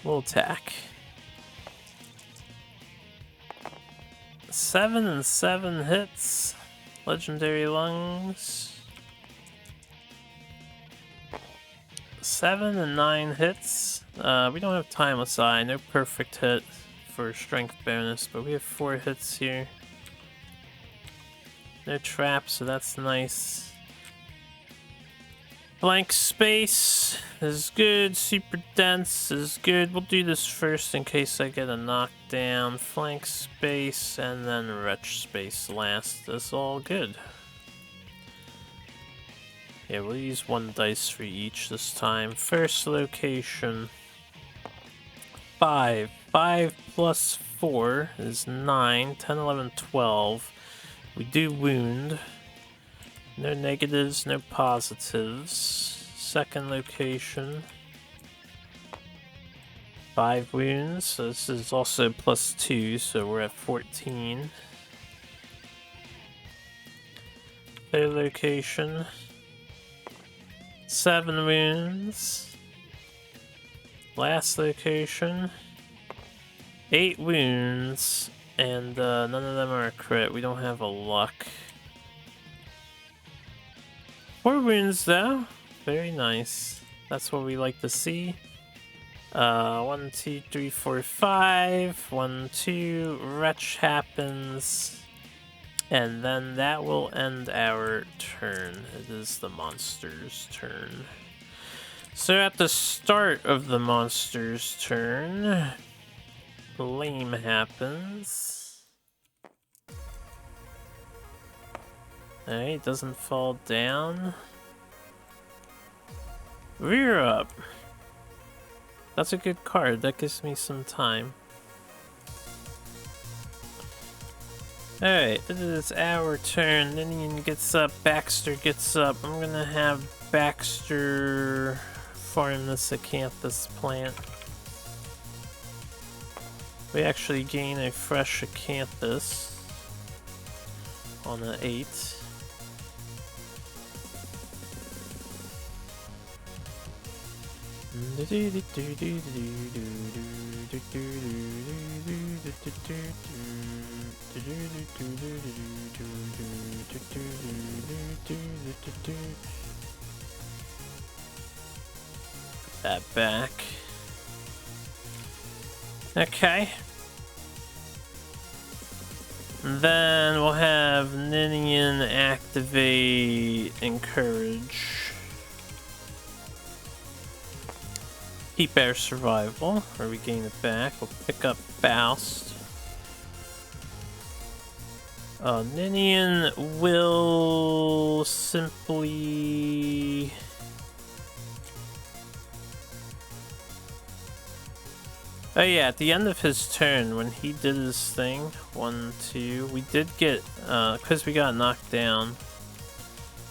We'll attack. 7 and 7 hits. Legendary Lungs. 7 and 9 hits. We don't have Timeless Eye. No perfect hit for strength bonus, but we have 4 hits here. No traps, so that's nice. Blank Space is good. Super Dense is good. We'll do this first in case I get a knockdown. Flank Space and then Wretch Space last. That's all good. Yeah, we'll use 1 dice for each this time. First location. 5. 5 plus 4 is 9. 10, 11, 12. We do wound. No negatives, no positives. Second location. 5 wounds, so this is also plus 2, so we're at 14. Third location. 7 wounds. Last location. 8 wounds, and none of them are a crit. We don't have a luck. 4 wounds though. Very nice. That's what we like to see. 1, 2, 3, 4, 5. 1, 2. Wretch happens. And then that will end our turn. It is the monster's turn. So at the start of the monster's turn, Lame happens. Alright, doesn't fall down. Rear up. That's a good card. That gives me some time. Alright, it is our turn. Ninian gets up. Baxter gets up. I'm gonna have Baxter farm this acanthus plant. We actually gain a fresh acanthus on an 8. Put that back. Okay. And then we'll have Ninian activate Encourage. Keep our survival, or we gain it back. We'll pick up Faust. Ninian will simply... Oh yeah, at the end of his turn, when he did his thing, 1, 2, we did get, because we got knocked down,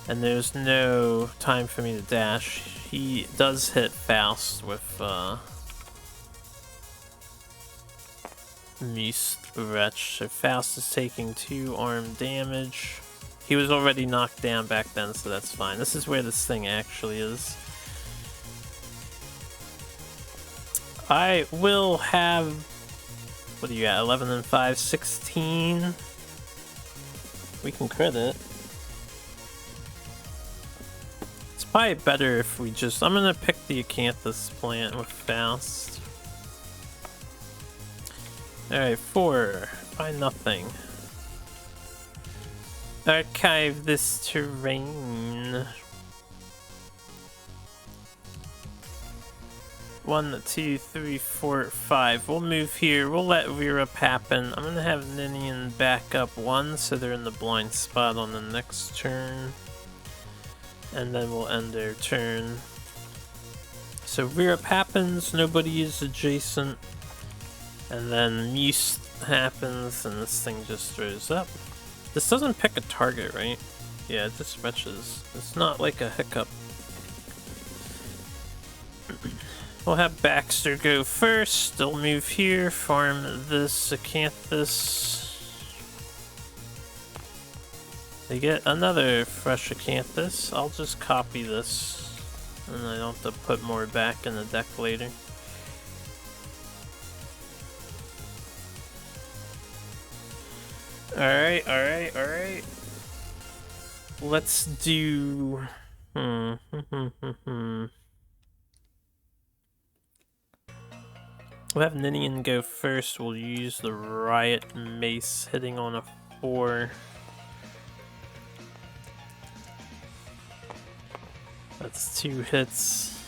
and there's no time for me to dash, he does hit Faust with, Mist Wretch. So Faust is taking 2 arm damage. He was already knocked down back then, so that's fine. This is where this thing actually is. I will have... What are you at? 11 and 5, 16. We can crit it. It's probably better if we just... I'm gonna pick the Acanthus plant with Faust. Alright, 4. Find nothing. Archive this terrain. 1, 2, 3, 4, 5. We'll move here. We'll let Rear Up happen. I'm gonna have Ninian back up 1 so they're in the blind spot on the next turn. And then we'll end their turn. So Rear Up happens, nobody is adjacent. And then Mist happens and this thing just throws up. This doesn't pick a target, right? Yeah, it just stretches. It's not like a hiccup. We'll have Baxter go first. They'll move here, farm this Acanthus. They get another fresh Acanthus. I'll just copy this, and I don't have to put more back in the deck later. Alright, alright, alright. Let's do... We'll have Ninian go first. We'll use the Riot Mace hitting on a 4. That's 2 hits.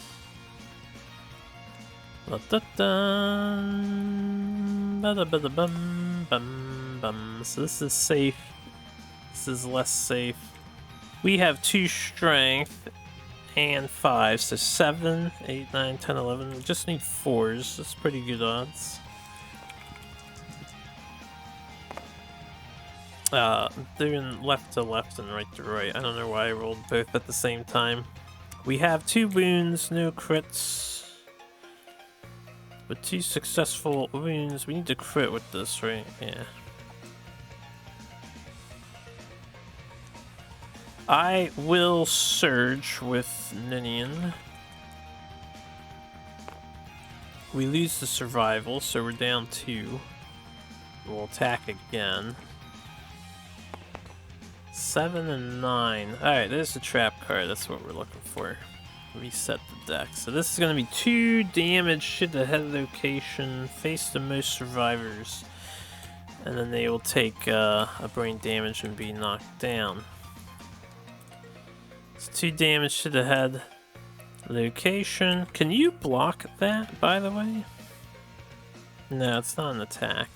So this is safe. This is less safe. We have 2 strength and 5, so 7, 8, 9, 10, 11. We just need 4s. That's pretty good odds. They're in left to left and right to right. I don't know why I rolled both at the same time. We have 2 wounds, no crits. With 2 successful wounds, we need to crit with this, right? Yeah. I will surge with Ninian. We lose the survival, so we're down 2. We'll attack again. 7 and 9. Alright, there's the trap card. That's what we're looking for. Reset the deck. So this is going to be 2 damage to the head location. Face the most survivors. And then they will take a brain damage and be knocked down. It's 2 damage to the head location. Can you block that, by the way? No, it's not an attack.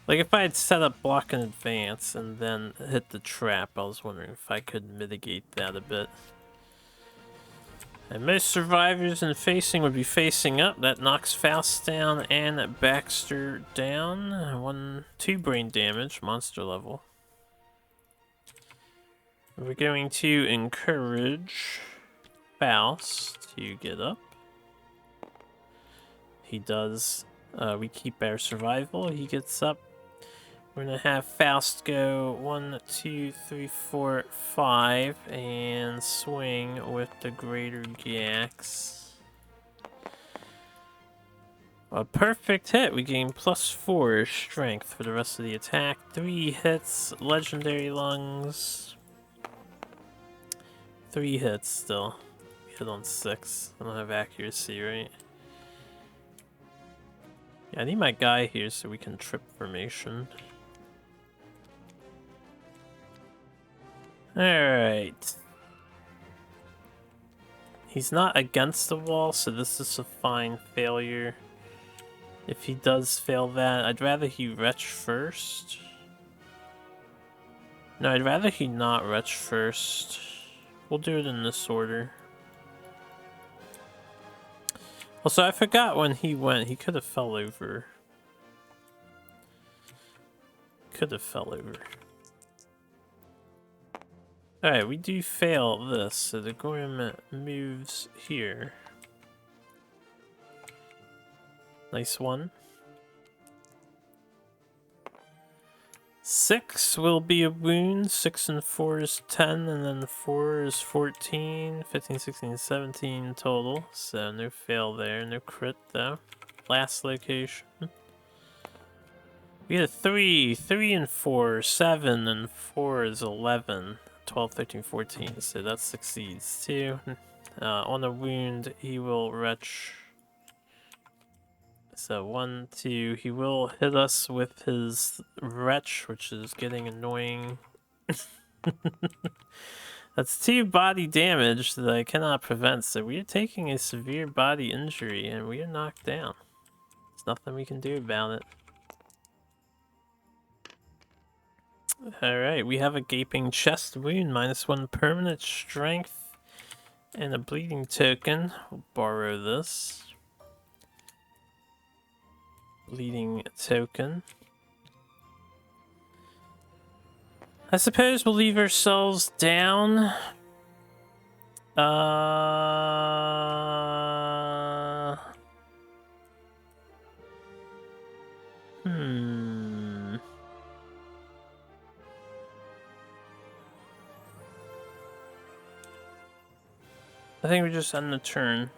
Like, if I had set up block in advance and then hit the trap, I was wondering if I could mitigate that a bit. And most survivors in facing would be facing up. That knocks Faust down and Baxter down. 2 brain damage, monster level. We're going to encourage Faust to get up. He does. We keep our survival. He gets up. We're going to have Faust go 1, 2, 3, 4, 5 and swing with the Greater Gax. A perfect hit. We gain +4 strength for the rest of the attack. 3 hits. Legendary lungs. 3 hits still. Hit on 6. I don't have accuracy, right? Yeah, I need my guy here so we can trip formation. Alright. He's not against the wall, so this is a fine failure. If he does fail that, I'd rather he retch first. No, I'd rather he not retch first. We'll do it in this order. Also, I forgot when he went. He could have fell over. Could have fell over. Alright, we do fail this, so the gorm moves here. Nice one. 6 will be a wound. 6 and 4 is 10, and then 4 is 14. 15, 16, 17 total. So no fail there, no crit though. Last location. We had 3 and 4, 7 and 4 is 11. 12, 13, 14, so that succeeds too. On a wound, he will retch. So 1, 2, he will hit us with his retch, which is getting annoying. That's 2 body damage that I cannot prevent, so we are taking a severe body injury and we are knocked down. There's nothing we can do about it. Alright, we have a gaping chest wound, -1 permanent strength, and a bleeding token. We'll borrow this. Bleeding token. I suppose we'll leave ourselves down. I think we just end the turn.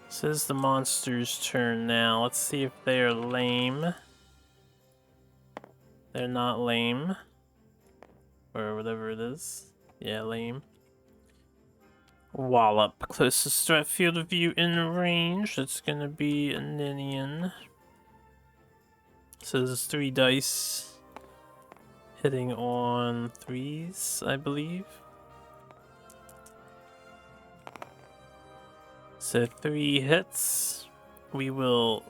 This is the monster's turn now. Let's see if they are lame. They're not lame. Or whatever it is. Yeah, lame. Wallop. Closest threat field of view in range. It's gonna be a Ninian. So this is 3 dice. Hitting on 3s, I believe. So 3 hits. We will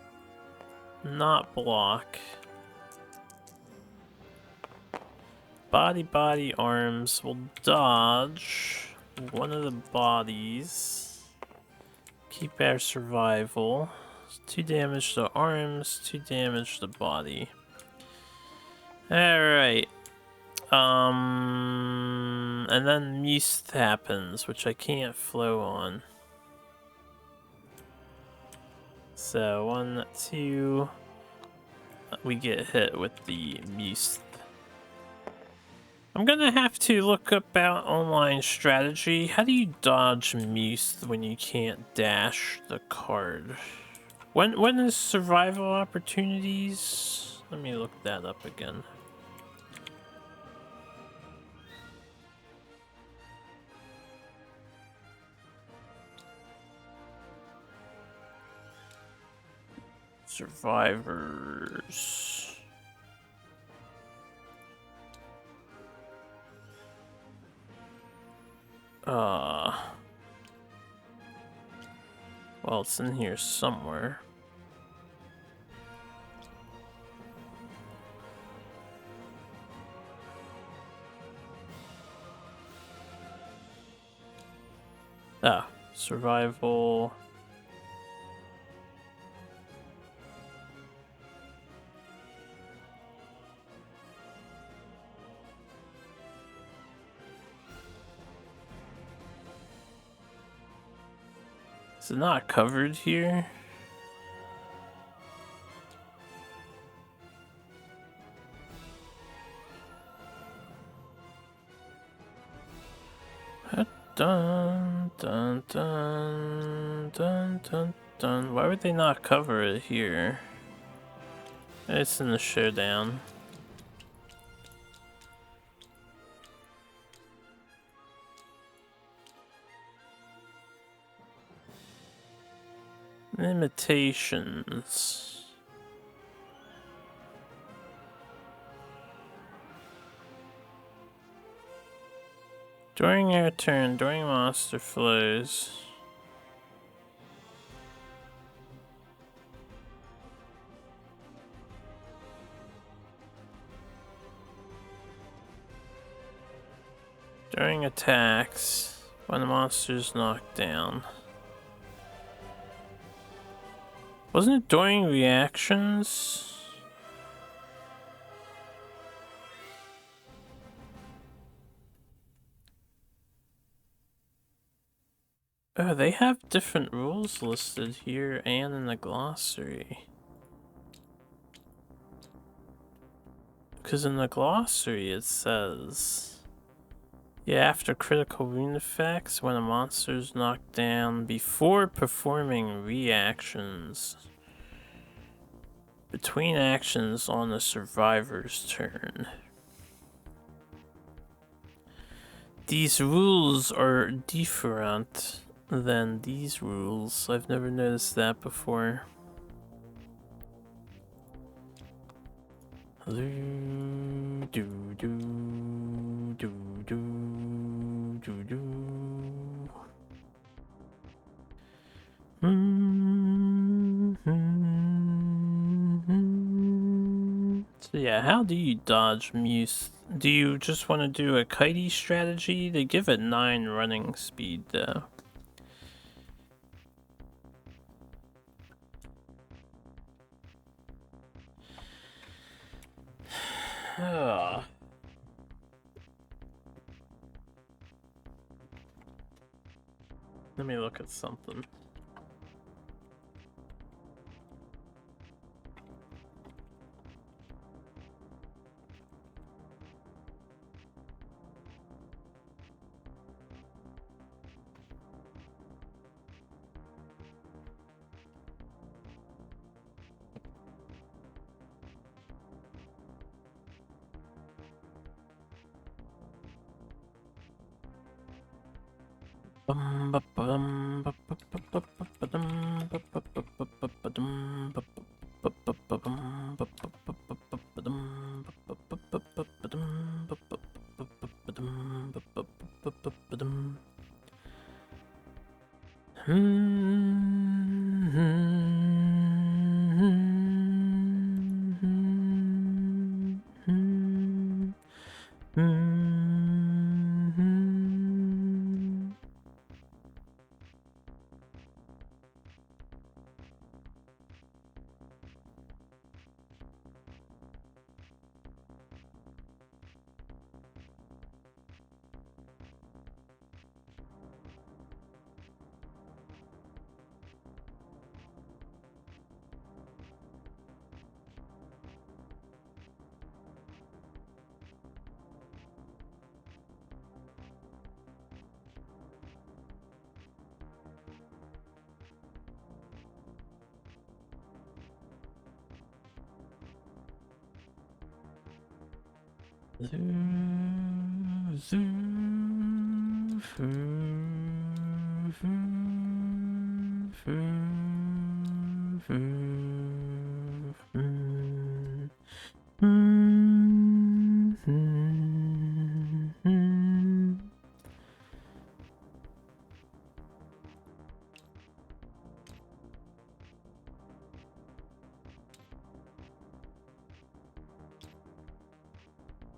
not block. Body, arms. We'll dodge one of the bodies. Keep our survival. 2 damage to arms, 2 damage to body. Alright. And then Mist happens, which I can't flow on. So 1, 2, we get hit with the Mist. I'm gonna have to look up our online strategy. How do you dodge Mist when you can't dash the card? When is survival opportunities? Let me look that up again. Survivors. Well, it's in here somewhere. Ah, survival. Is it not covered here? What dun dun dun dun dun dun. Why would they not cover it here? It's in the showdown. Limitations. During your turn, during monster flows. During attacks, when the monster's knocked down. Wasn't it during reactions? Oh, they have different rules listed here and in the glossary. Because in the glossary it says... Yeah, after critical wound effects, when a monster is knocked down before performing reactions. Between actions on the survivor's turn. These rules are different than these rules. I've never noticed that before. Do do do do do do do. So yeah, how do you dodge Muse? Do you just want to do a kitey strategy? They give it 9 running speed though. Let me look at something.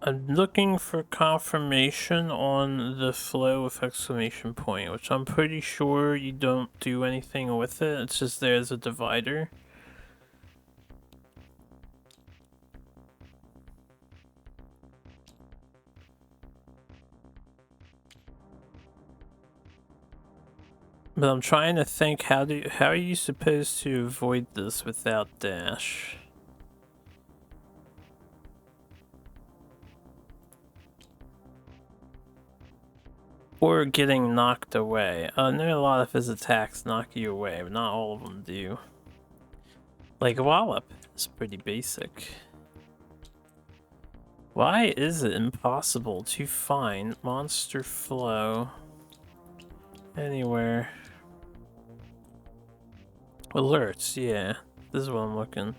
I'm looking for confirmation on the flow with exclamation point, which I'm pretty sure you don't do anything with it. It's just there as a divider. But I'm trying to think, how are you supposed to avoid this without dash? Or getting knocked away. There are a lot of his attacks knock you away, but not all of them do. Like Wallop is pretty basic. Why is it impossible to find monster flow anywhere? Alerts, yeah. This is what I'm looking.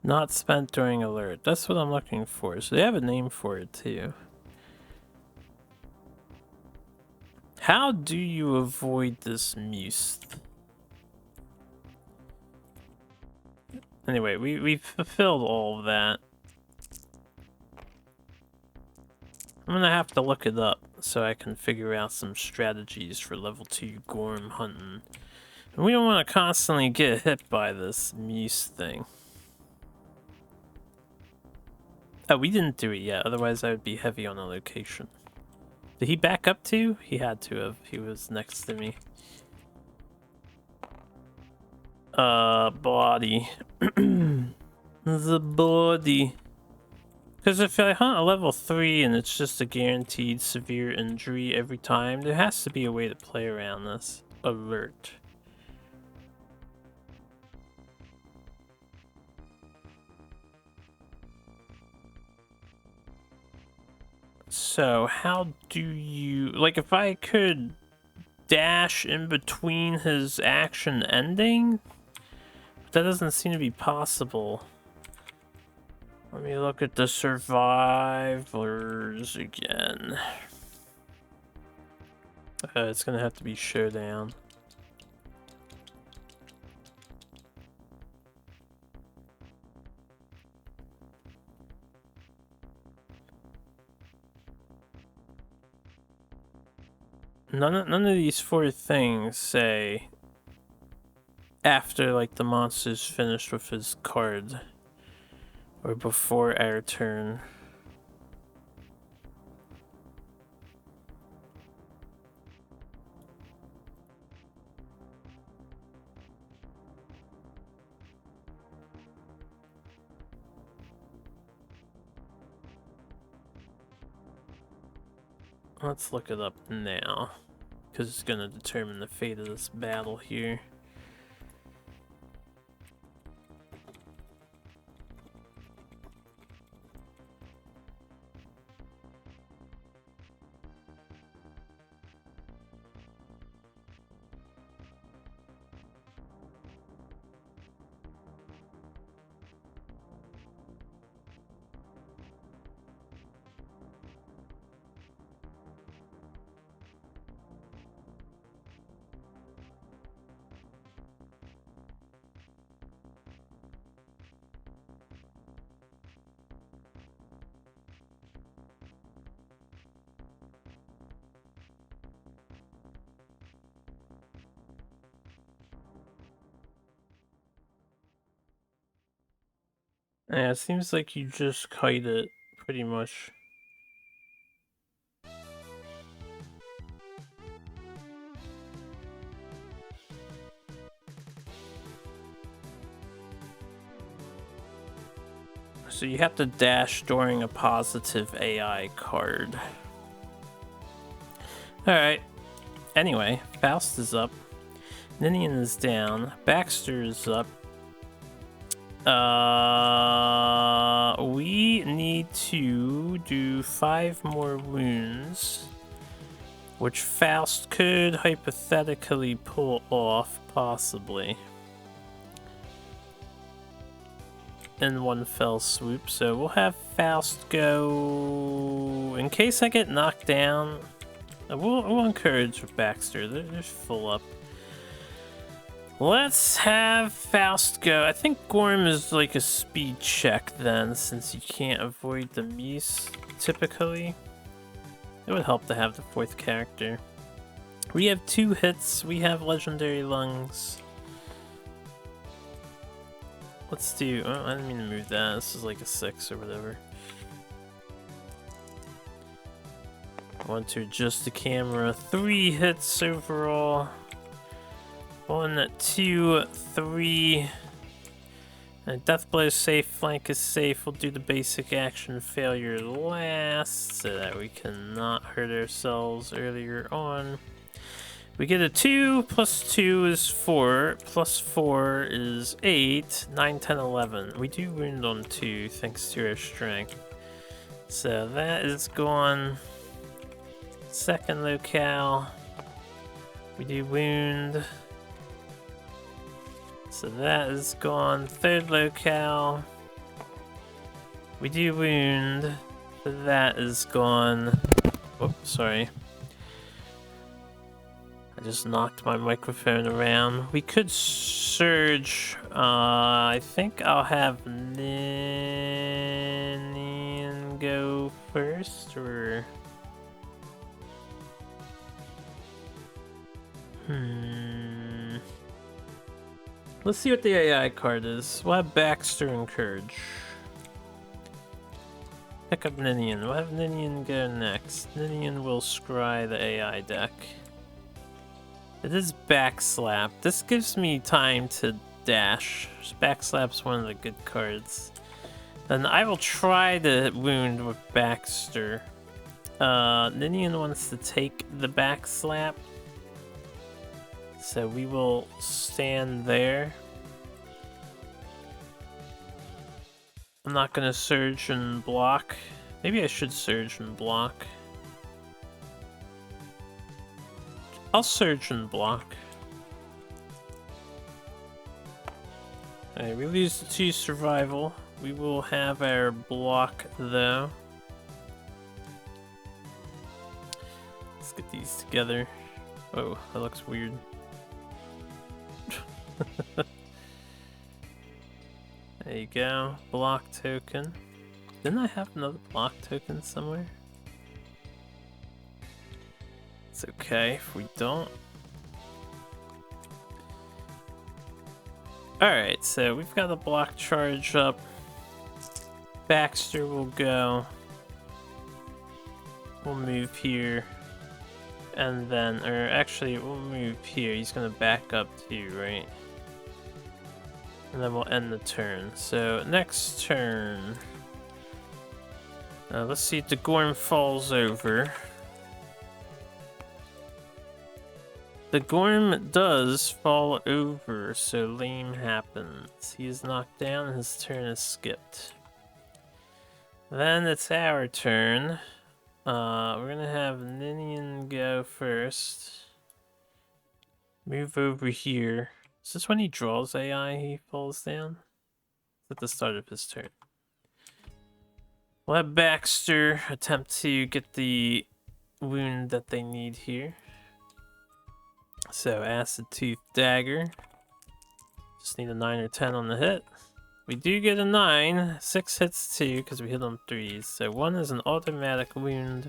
Not spent during alert. That's what I'm looking for. So they have a name for it too. How do you avoid this muse? Anyway, we fulfilled all of that. I'm gonna have to look it up so I can figure out some strategies for level 2 gorm hunting. And we don't want to constantly get hit by this muse thing. Oh, we didn't do it yet, otherwise I would be heavy on a location. Did he back up too? He had to have. He was next to me. Body. The body. Because if I hunt a level 3 and it's just a guaranteed severe injury every time, there has to be a way to play around this. Alert. So, how do you... Like, if I could dash in between his action ending? That doesn't seem to be possible. Let me look at the survivors again. It's gonna have to be showdown. None of these 4 things say after like the monster's finished with his card or before our turn. Let's look it up now, because it's going to determine the fate of this battle here. Yeah, it seems like you just kite it, pretty much. So you have to dash during a positive AI card. Alright. Anyway, Faust is up. Ninian is down. Baxter is up. We need to do 5 more wounds, which Faust could hypothetically pull off, possibly, in one fell swoop. So we'll have Faust go, in case I get knocked down. We'll encourage Baxter. They're full up. Let's have Faust go. I think Gorm is like a speed check then, since you can't avoid the muse typically. It would help to have the 4th character. We have 2 hits. We have legendary lungs. Let's do... Oh, I didn't mean to move that. This is like a 6 or whatever. I want to adjust the camera. 3 hits overall. 1, 2, 3. Death blow is safe, flank is safe. We'll do the basic action failure last so that we cannot hurt ourselves earlier on. We get a 2, plus 2 is 4, plus 4 is 8, 9, 10, 11. We do wound on 2 thanks to our strength. So that is gone. Second locale. We do wound. So that is gone. Third locale. We do wound. So that is gone. Oh, sorry. I just knocked my microphone around. We could surge. I think I'll have Ninian go first, or... Let's see what the AI card is. We'll have Baxter and Courage. Pick up Ninian. We'll have Ninian go next. Ninian will scry the AI deck. It is Backslap. This gives me time to dash. Backslap's one of the good cards. Then I will try to wound with Baxter. Ninian wants to take the Backslap. So we will stand there. I'm not gonna surge and block. Maybe I should surge and block. I'll surge and block. Alright, we lose the 2 survival. We will have our block though. Let's get these together. Oh, that looks weird. There you go, block token. Didn't I have another block token somewhere? It's okay if we don't. Alright, so we've got a block charge up. Baxter will go. We'll move here. And then, or actually, we'll move here. He's gonna back up too, right? And then we'll end the turn. So, next turn. Let's see if the Gorm falls over. The Gorm does fall over, so lame happens. He is knocked down and his turn is skipped. Then it's our turn. We're gonna have Ninian go first. Move over here. Is this when he draws AI, he falls down? At the start of his turn. We'll have Baxter attempt to get the wound that they need here. So, Acid Tooth Dagger. Just need a 9 or 10 on the hit. We do get a 9. 6 hits 2 because we hit on 3s. So, 1 is an automatic wound.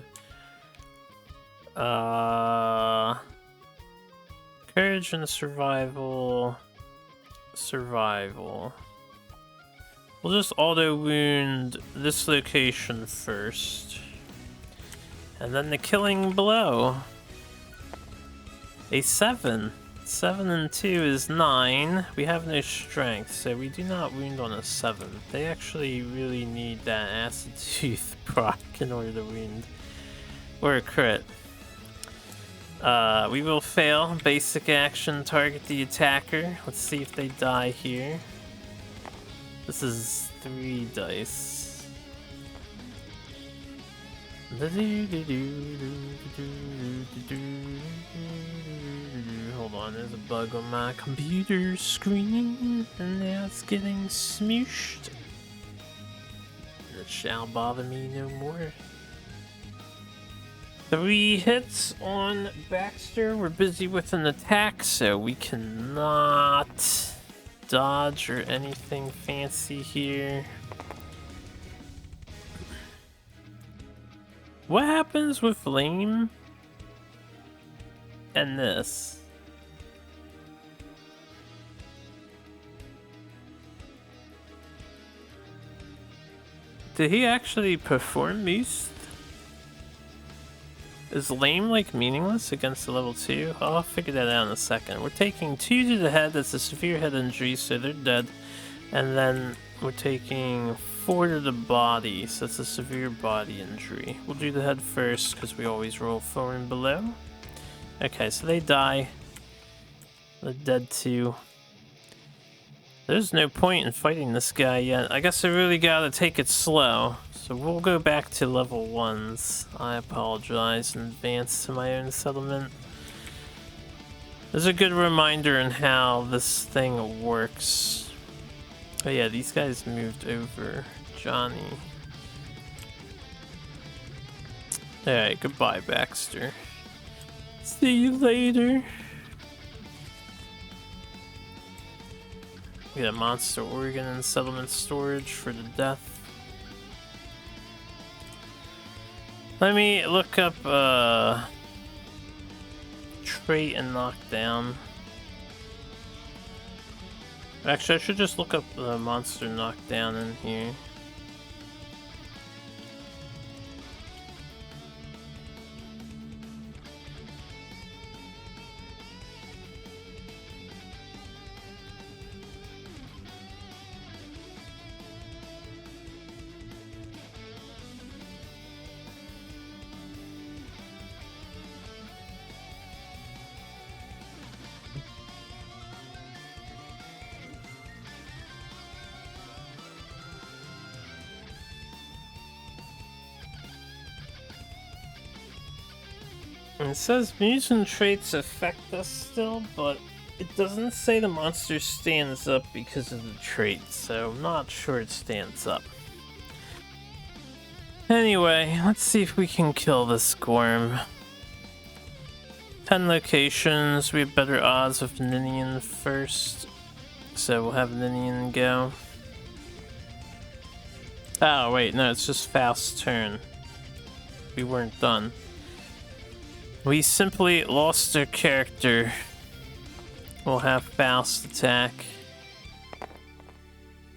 Courage and survival. Survival. We'll just auto wound this location first. And then the killing blow. A 7. 7 and 2 is 9. We have no strength, so we do not wound on a 7. They actually really need that Acid Tooth proc in order to wound. Or a crit. We will fail. Basic action, target the attacker. Let's see if they die here. This is 3 dice. Hold on, there's a bug on my computer screen, and now it's getting smooshed. It shall bother me no more. 3 hits on Baxter. We're busy with an attack, so we cannot dodge or anything fancy here. What happens with lame and this? Did he actually perform Beast? Is lame like meaningless against the level 2? I'll figure that out in a second. We're taking 2 to the head. That's a severe head injury, so they're dead. And then we're taking 4 to the body, so that's a severe body injury. We'll do the head first because we always roll 4 and below. Okay, so they die. The dead 2. There's no point in fighting this guy yet. I guess I really gotta take it slow. So we'll go back to level 1s. I apologize in advance to my own settlement. There's a good reminder in how this thing works. Oh yeah, these guys moved over. Johnny. Alright, goodbye, Baxter. See you later. We got a monster organ and settlement storage for the death. Let me look up trait and knockdown. Actually, I should just look up the monster knockdown in here. And it says mutant traits affect us still, but it doesn't say the monster stands up because of the trait, so I'm not sure it stands up. Anyway, let's see if we can kill this gorm. 10 locations, we have better odds with Ninian first, so we'll have Ninian go. Oh wait, no, it's just Faust's turn. We weren't done. We simply lost our character. We'll have Faust attack.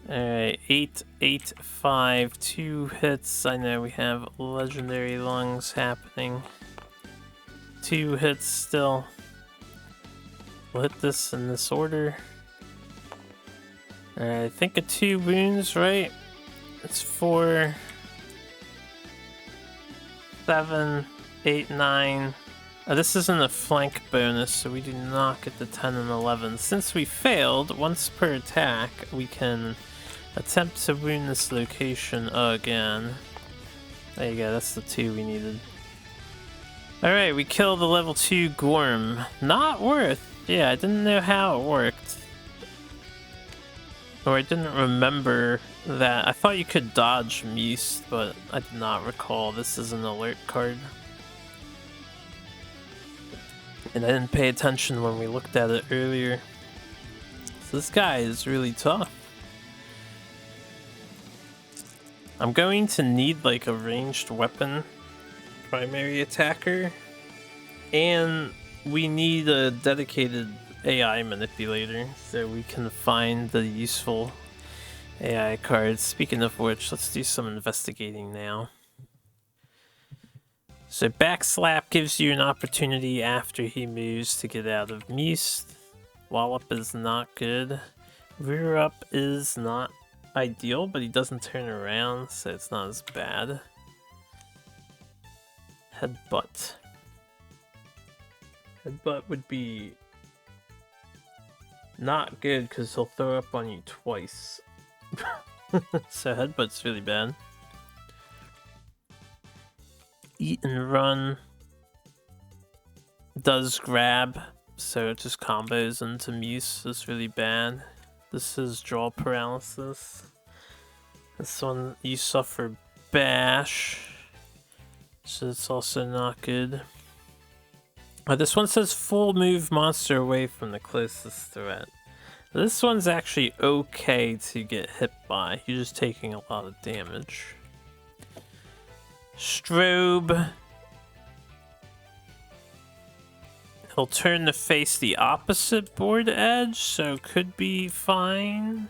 Alright, 8, 8, 5, 2 hits. I know we have legendary lungs happening. 2 hits still. We'll hit this in this order. Alright, I think of 2 wounds, right? It's 4, 7, 8, 9. This isn't a flank bonus, so we do not get the 10 and 11. Since we failed, once per attack, we can attempt to wound this location again. There you go, that's the 2 we needed. Alright, we killed the level 2 gorm. Not worth. Yeah, I didn't know how it worked. Or I didn't remember that. I thought you could dodge Mist, but I did not recall. This is an alert card. And I didn't pay attention when we looked at it earlier. So this guy is really tough. I'm going to need like a ranged weapon primary attacker. And we need a dedicated AI manipulator so we can find the useful AI cards. Speaking of which, let's do some investigating now. So backslap gives you an opportunity after he moves to get out of Mist. Wallop is not good. Rear up is not ideal, but he doesn't turn around, so it's not as bad. Headbutt. Headbutt would be not good because he'll throw up on you twice. So headbutt's really bad. Eat and run does grab, so it just combos into Muse. Is really bad. This is draw paralysis. This one you suffer bash, so it's also not good. This one says full move monster away from the closest threat. This one's actually okay to get hit by. You're just taking a lot of damage. Strobe. He'll turn to face the opposite board edge, so could be fine.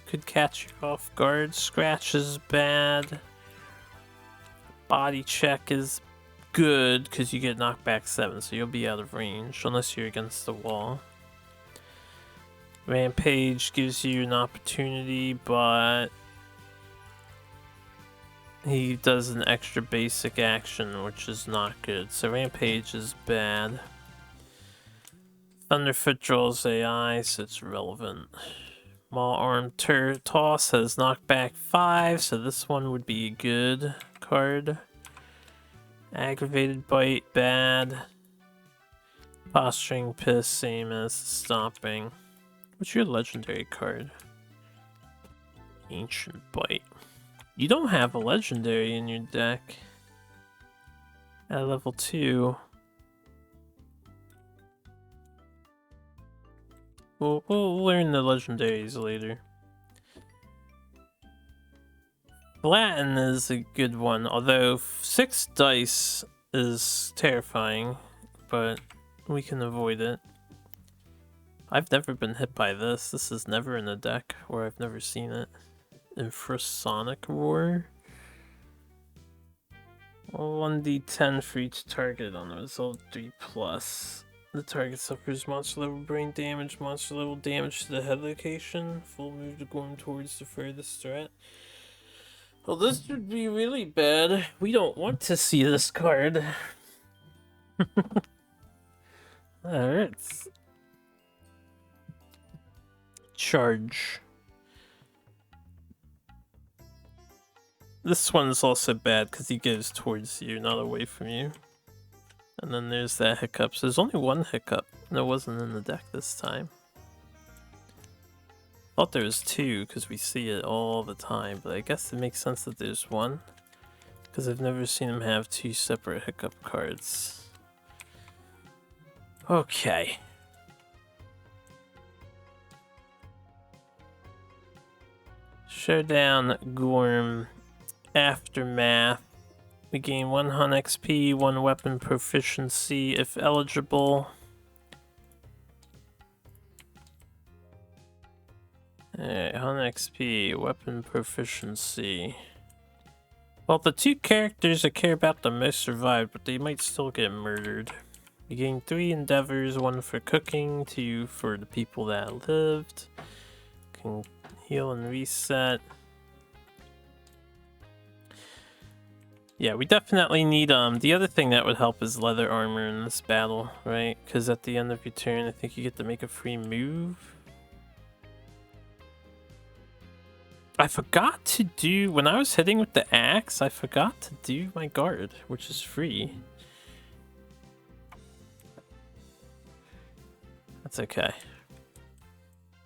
Could catch you off guard. Scratch is bad. Body check is good because you get knockback 7, so you'll be out of range unless you're against the wall. Rampage gives you an opportunity, but he does an extra basic action, which is not good. So Rampage is bad. Thunderfoot draws AI, so it's relevant. Maul Arm Toss has knockback 5, so this one would be a good card. Aggravated Bite, bad. Posturing Piss, same as Stomping. What's your legendary card? Ancient Bite. You don't have a legendary in your deck. At level 2. We'll learn the legendaries later. Latin is a good one, although 6 dice is terrifying, but we can avoid it. I've never been hit by this. This is never in a deck, or I've never seen it. Infrasonic Roar. 1d10 for each target on a result 3+. The target suffers monster level brain damage, monster level damage to the head location. Full move to gorm towards the furthest threat. Well, this would be really bad. We don't want to see this card. That hurts. Charge. This one's also bad because he goes towards you, not away from you. And then there's that hiccup. So there's only one hiccup, and it wasn't in the deck this time. Thought there was 2 because we see it all the time, but I guess it makes sense that there's 1. Because I've never seen him have 2 separate hiccup cards. Okay. Showdown, Gorm, Aftermath. We gain 1 Hun XP, 1 weapon proficiency if eligible. Alright, Hun XP, weapon proficiency. Well, the 2 characters I care about the most survived, but they might still get murdered. You gain 3 endeavors, 1 for cooking, 2 for the people that lived. Can heal and reset. Yeah, we definitely need, the other thing that would help is leather armor in this battle, right? Because at the end of your turn, I think you get to make a free move. I forgot to do, when I was hitting with the axe, I forgot to do my guard, which is free. That's okay.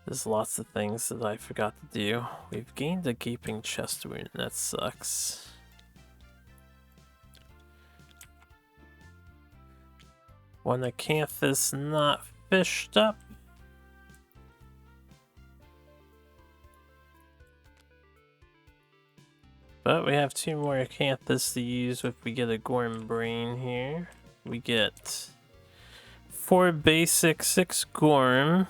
There's lots of things that I forgot to do. We've gained a gaping chest wound, that sucks. One Acanthus not fished up. But we have 2 more Acanthus to use if we get a Gorm Brain here. We get 4 basic, 6 Gorm.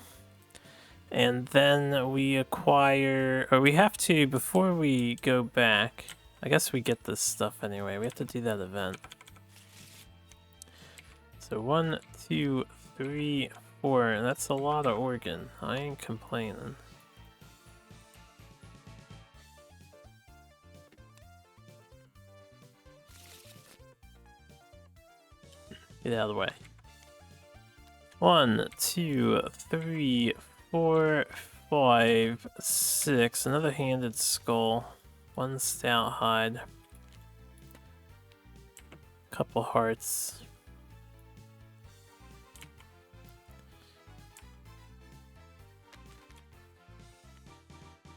And then we acquire, or we have to, before we go back, I guess we get this stuff anyway. We have to do that event. So 1, 2, 3, 4, and that's a lot of organ. I ain't complaining. Get out of the way. 1, 2, 3, 4, 5, 6. Another handed skull. 1 stout hide. Couple hearts.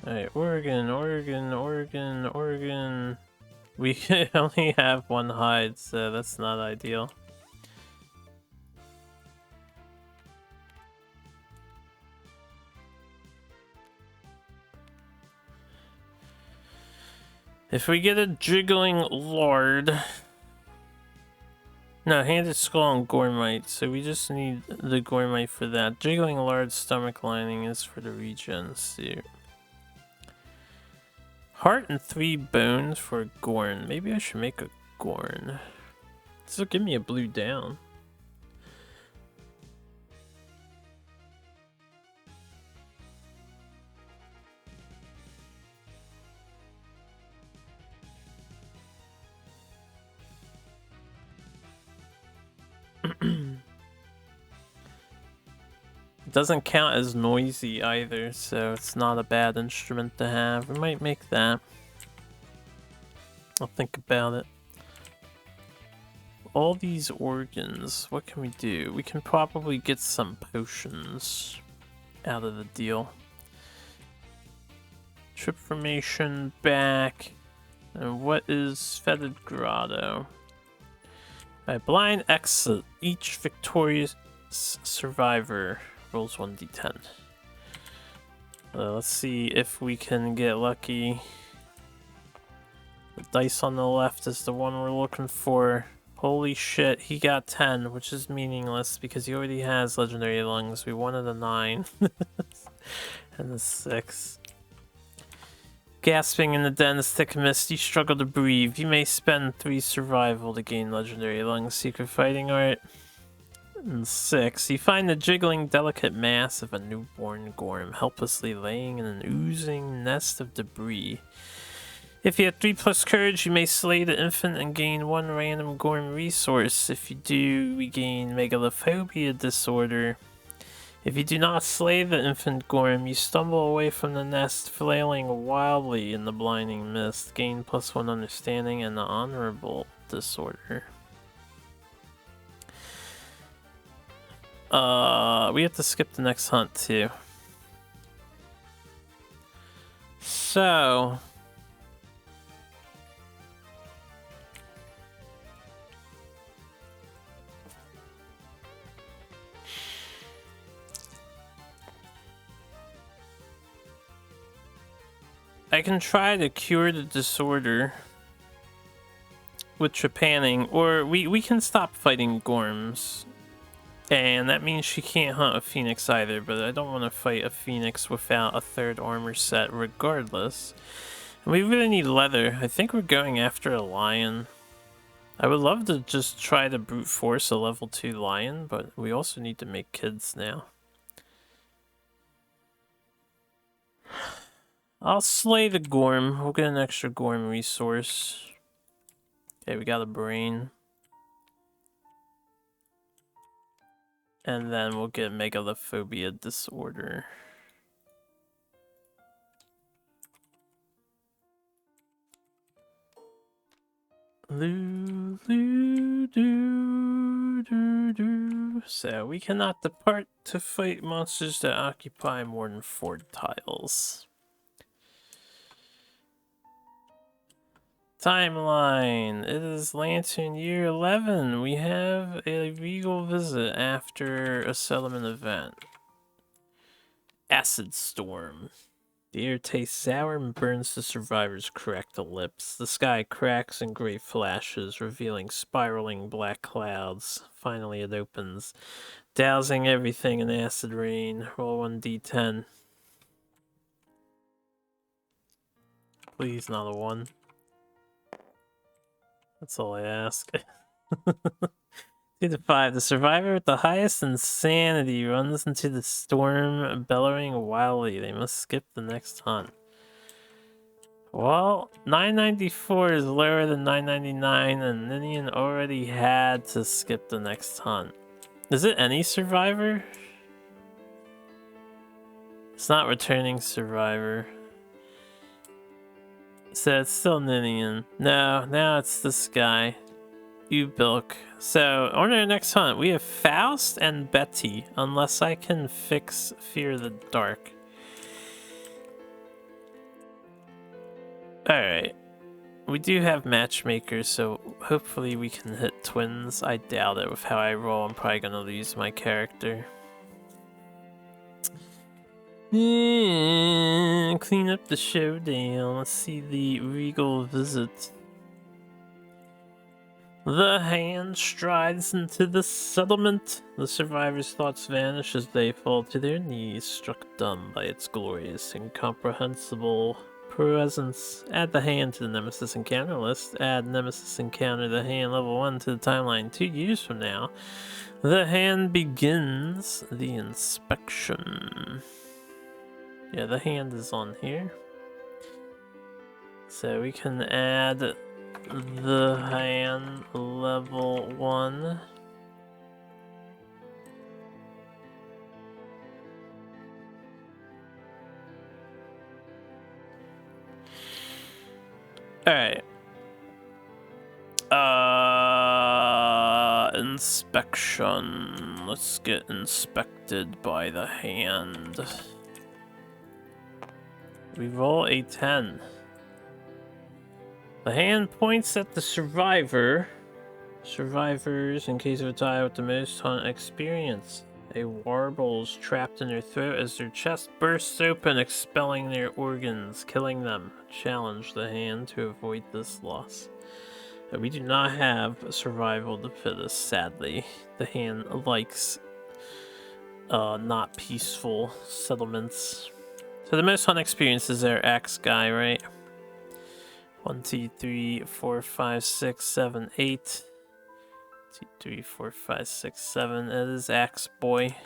Alright, Oregon. We only have 1 hide, so that's not ideal. If we get a jiggling lard... No, handed skull and gormite, so we just need the gormite for that. Jiggling lard stomach lining is for the regen suit. Heart and 3 bones for Gorn. Maybe I should make a Gorn. This will give me a blue down. It doesn't count as noisy either, so it's not a bad instrument to have. We might make that. I'll think about it. All these organs, what can we do? We can probably get some potions out of the deal. Trip formation back. And what is Fetid Grotto? By blind exit, each victorious survivor rolls 1d10. Let's see if we can get lucky. The dice on the left is the one we're looking for. Holy shit, he got 10, which is meaningless because he already has legendary lungs. We wanted a 9 and a 6. Gasping in the dense thick mist, you struggle to breathe. You may spend 3 survival to gain legendary lungs. Secret fighting art. And 6. You find the jiggling, delicate mass of a newborn gorm, helplessly laying in an oozing nest of debris. If you have 3+ courage, you may slay the infant and gain 1 random gorm resource. If you do, we gain megalophobia disorder. If you do not slay the infant gorm, you stumble away from the nest, flailing wildly in the blinding mist. Gain +1 understanding and the honorable disorder. We have to skip the next hunt too. So I can try to cure the disorder with trepanning, or we can stop fighting gorms. And that means she can't hunt a phoenix either, but I don't want to fight a phoenix without a 3rd armor set regardless. And we really need leather. I think we're going after a lion. I would love to just try to brute force a level 2 lion, but we also need to make kids now. I'll slay the gorm. We'll get an extra gorm resource. Okay, we got a brain. And then we'll get megalophobia disorder. So we cannot depart to fight monsters that occupy more than 4 tiles. Timeline. It is Lantern year 11. We have a regal visit after a settlement event. Acid storm. The air tastes sour and burns the survivors' cracked lips. The sky cracks in great flashes, revealing spiraling black clouds. Finally it opens, dousing everything in acid rain. Roll 1d10. Please, not a 1. That's all I ask. 2 to 5. The survivor with the highest insanity runs into the storm, bellowing wildly. They must skip the next hunt. Well, 994 is lower than 999, and Ninian already had to skip the next hunt. Is it any survivor? It's not returning survivor. So it's still Ninian. No, now it's this guy. Ubilk. So, on our next hunt, we have Faust and Betty, unless I can fix Fear of the Dark. Alright. We do have matchmakers, so hopefully we can hit twins. I doubt it with how I roll. I'm probably gonna lose my character. Clean up the showdown. Let's see the regal visit. The hand strides into the settlement. The survivors' thoughts vanish as they fall to their knees, struck dumb by its glorious, incomprehensible presence. Add the hand to the Nemesis Encounter list. Add Nemesis Encounter the hand level 1 to the timeline 2 years from now. The hand begins the inspection. Yeah, the hand is on here. So we can add the hand level 1. Alright. Inspection. Let's get inspected by the hand. We roll a 10. The hand points at the survivor. Survivors, in case of a tie with the most hunt experience. A warble is trapped in their throat as their chest bursts open, expelling their organs, killing them. Challenge the hand to avoid this loss. We do not have survival of the fittest, sadly. The hand likes not peaceful settlements. So the most hunt experience is our axe guy, right? 1, 2, 3, 4, 5, 6, 7, 8. 2, 3, 4, 5, 6, 7. It is axe boy.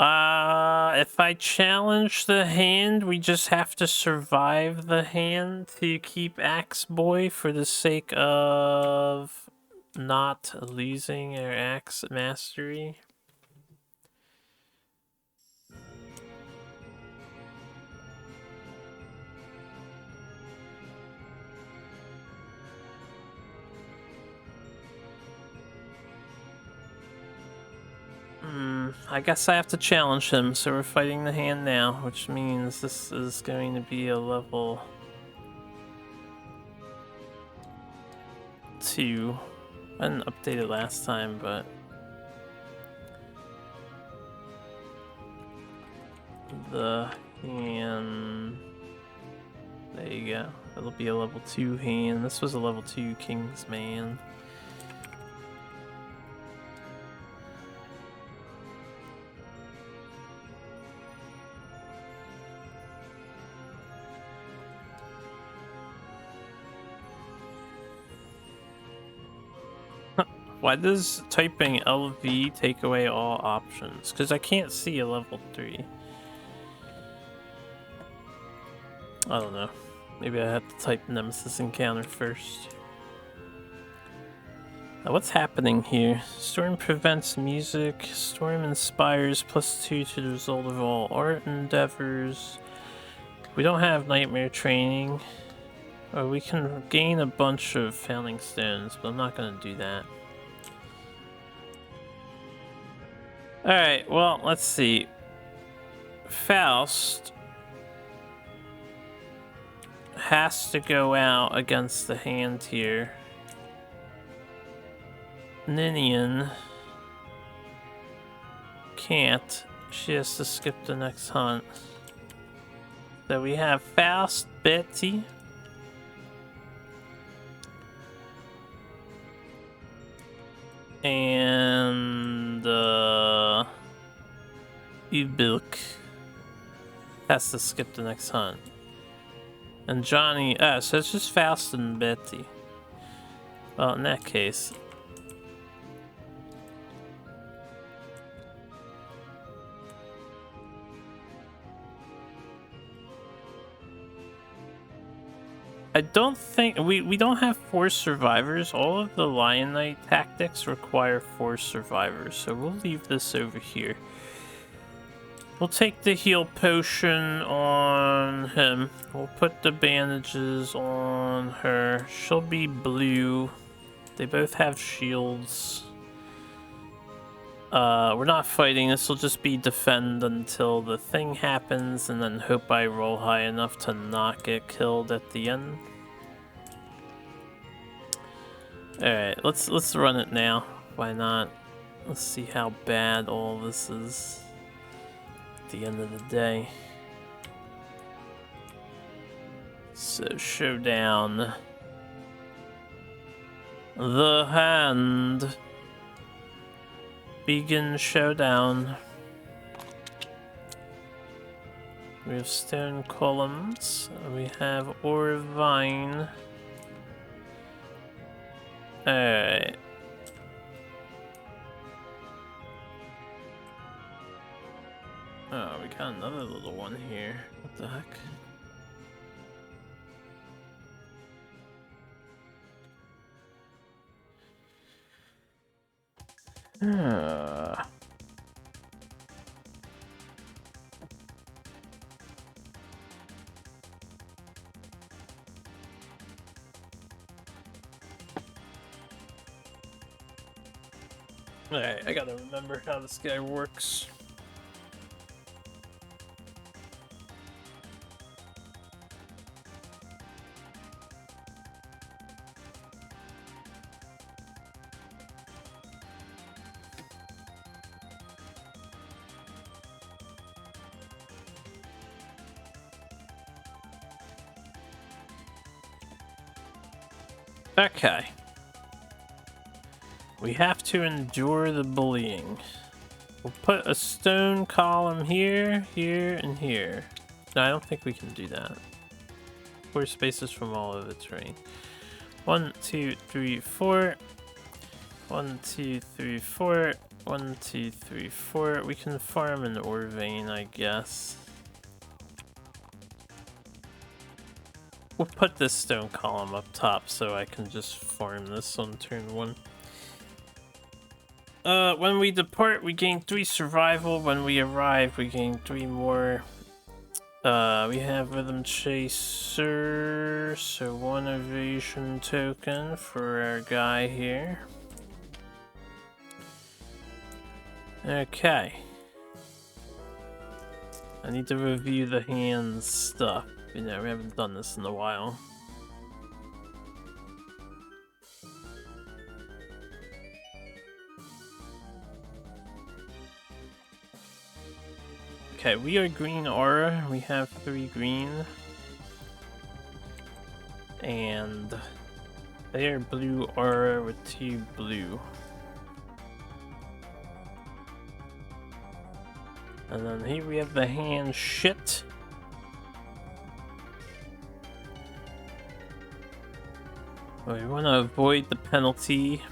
If I challenge the hand, we just have to survive the hand to keep axe boy for the sake of not losing our axe mastery. I guess I have to challenge him, so we're fighting the hand now, which means this is going to be a level 2. I didn't update it last time, but the hand, there you go. It'll be a level 2 hand. This was a level 2 King's Man. Why does typing LV take away all options? Because I can't see a level 3. I don't know. Maybe I have to type Nemesis Encounter first. Now, what's happening here? Storm prevents music. Storm inspires +2 to the result of all art endeavors. We don't have nightmare training. Or we can gain a bunch of founding stones, but I'm not going to do that. Alright, well, let's see. Faust has to go out against the hand here. Ninian can't. She has to skip the next hunt. So we have Faust, Betsy. And Ubilk has to skip the next hunt. And Johnny, so it's just Faust and Betty. Well, in that case, I don't think we don't have 4 survivors. All of the Lion Knight tactics require 4 survivors, so we'll leave this over here. We'll take the heal potion on him. We'll put the bandages on her. She'll be blue. They both have shields. We're not fighting. This will just be defend until the thing happens, and then hope I roll high enough to not get killed at the end. Alright, let's run it now. Why not? Let's see how bad all this is at the end of the day. So, showdown. The hand. Begin showdown. We have stone columns. We have ore vine. Alright. Oh, we got another little one here. What the heck? Alright, I gotta remember how this guy works. Okay. We have to endure the bullying. We'll put a stone column here, here, and here. No, I don't think we can do that. 4 spaces from all of the terrain. 1, 2, 3, 4. 1, 2, 3, 4. 1, 2, 3, 4. We can farm an ore vein, I guess. We'll put this stone column up top so I can just farm this on turn 1. When we depart, we gain 3 survival. When we arrive, we gain 3 more. We have Rhythm Chaser, so 1 evasion token for our guy here. Okay. I need to review the hands stuff. You know, we haven't done this in a while. Okay, we are green aura. We have 3 green. And they are blue aura with 2 blue. And then here we have the hand shit. We want to avoid the penalty.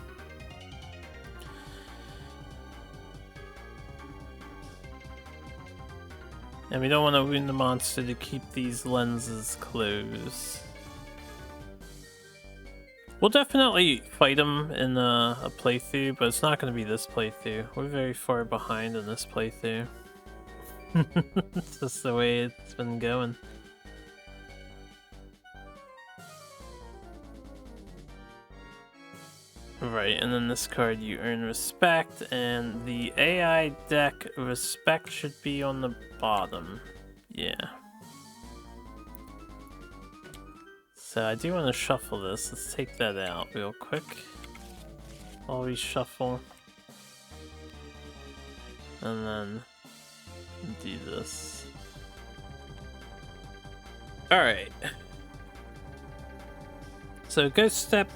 And we don't want to wound the monster to keep these lenses closed. We'll definitely fight him in a playthrough, but it's not going to be this playthrough. We're very far behind in this playthrough. It's just the way it's been going. Right, and then this card you earn respect, and the AI deck respect should be on the bottom. Yeah. So I do want to shuffle this. Let's take that out real quick. Always shuffle. And then do this. Alright. So Ghost Step.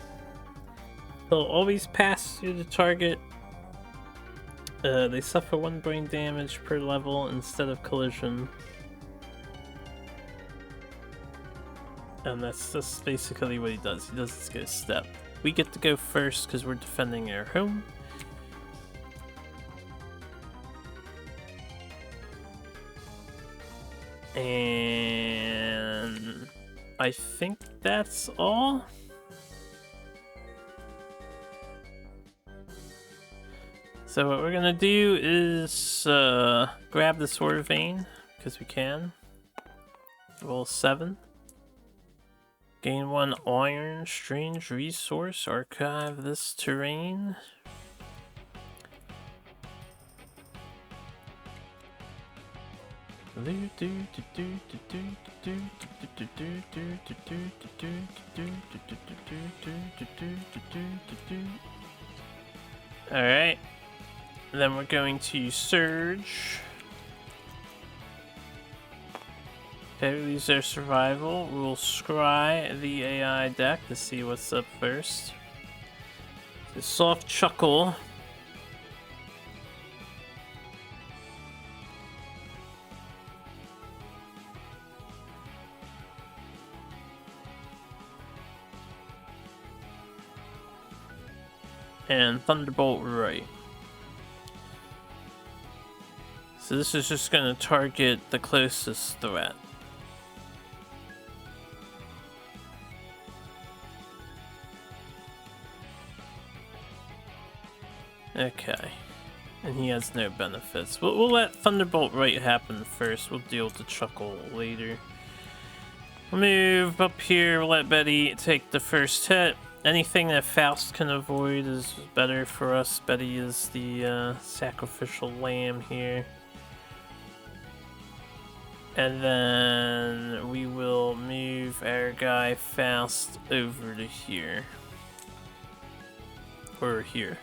They'll always pass through the target. They suffer 1 brain damage per level instead of collision. And that's just basically what he does. He does this Ghost Step. We get to go first because we're defending our home. And I think that's all. So what we're gonna do is grab the Sword Vein, because we can. Roll 7. Gain 1 iron, strange resource, archive this terrain. Alright. Then we're going to Surge. Okay, we lose our survival. We'll scry the AI deck to see what's up first. The Soft Chuckle. And Thunderbolt Right. So this is just going to target the closest threat. Okay. And he has no benefits. We'll let Thunderbolt Right happen first. We'll deal with the Chuckle later. Move up here, we'll let Betty take the first hit. Anything that Faust can avoid is better for us. Betty is the sacrificial lamb here. And then we will move our guy Faust over to here. Or here.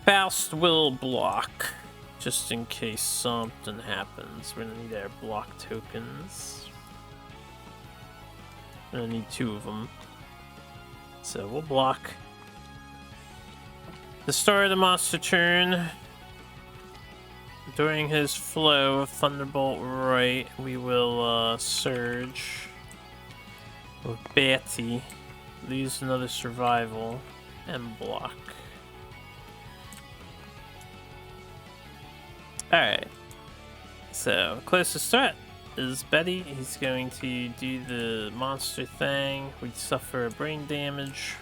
Faust will block, just in case something happens. We're gonna need our block tokens. We're gonna need 2 of them. So we'll block. The start of the monster turn. During his flow of Thunderbolt right, we will surge with Batty, lose another survival, and block. Alright, so closest threat is Betty. He's going to do the monster thing. We suffer brain damage.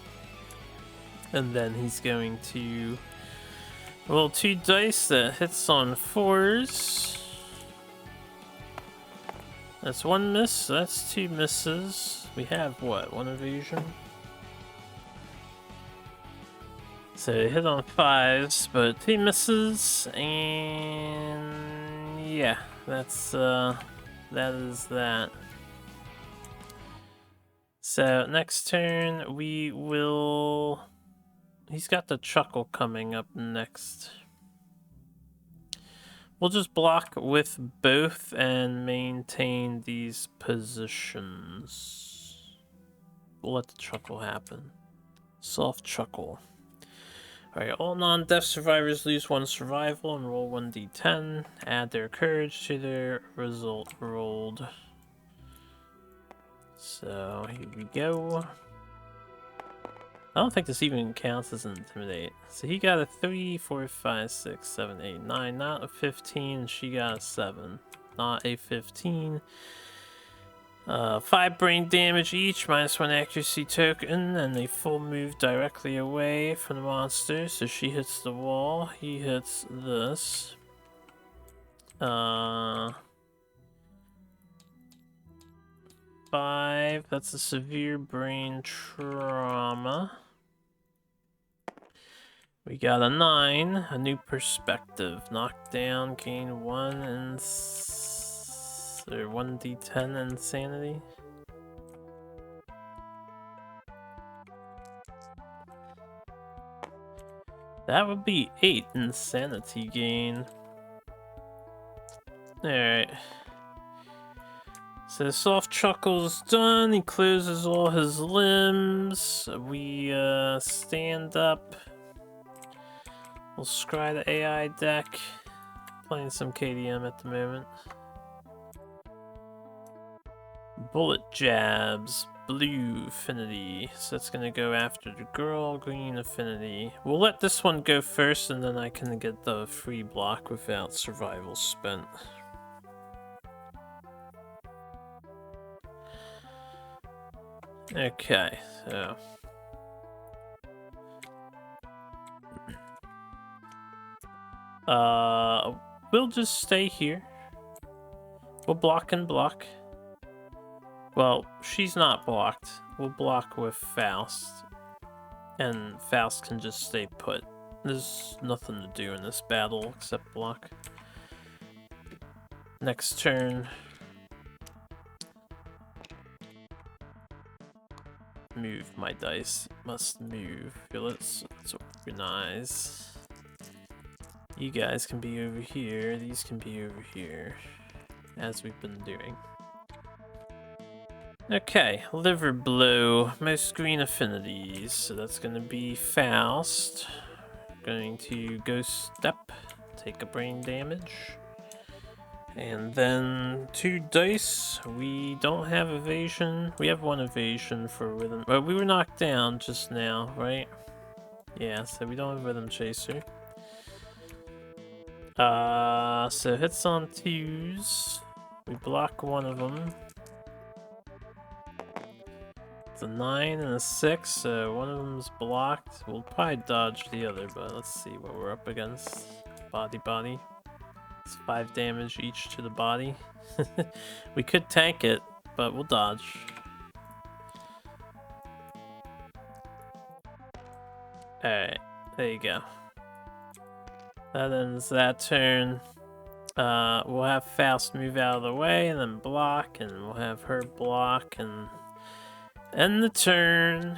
And then he's going to roll 2 dice that hits on 4s. That's 1 miss, that's 2 misses. We have what, 1 evasion? So hit on 5s, but 2 misses, and yeah, that's that is that. So next turn we will. He's got the chuckle coming up next. We'll just block with both and maintain these positions. We'll let the chuckle happen. Soft chuckle. Alright, all non-death survivors lose 1 survival and roll 1d10. Add their courage to their result rolled. So, here we go. I don't think this even counts as an intimidate. So he got a 3, 4, 5, 6, 7, 8, 9. Not a 15, she got a 7. Not a 15. 5 brain damage each, -1 accuracy token, and they full move directly away from the monster. So she hits the wall, he hits this. 5, that's a severe brain trauma. We got a 9, a new perspective. Knockdown, gain 1 and 1d10 insanity. That would be 8 insanity gain. Alright. So soft chuckle's done. He closes all his limbs. We stand up. We'll scry the AI deck. Playing some KDM at the moment. Bullet jabs, blue affinity. So that's gonna go after the girl, green affinity. We'll let this one go first and then I can get the free block without survival spent. Okay, so we'll just stay here. We'll block and block. Well, she's not blocked. We'll block with Faust. And Faust can just stay put. There's nothing to do in this battle except block. Next turn. Move my dice. Must move. Okay, let's organize. You guys can be over here. These can be over here. As we've been doing. Okay, liver blow. Most green affinities. So that's gonna be Faust. Going to ghost step. Take a brain damage. And then 2 dice. We don't have evasion. We have 1 evasion for rhythm. Oh, we were knocked down just now, right? Yeah, so we don't have rhythm chaser. So hits on 2s. We block 1 of them. It's a 9 and a 6, so 1 of them's blocked. We'll probably dodge the other, but let's see what we're up against. Body. It's 5 damage each to the body. We could tank it, but we'll dodge. Alright, there you go. That ends that turn. We'll have Faust move out of the way and then block, and we'll have her block and end the turn.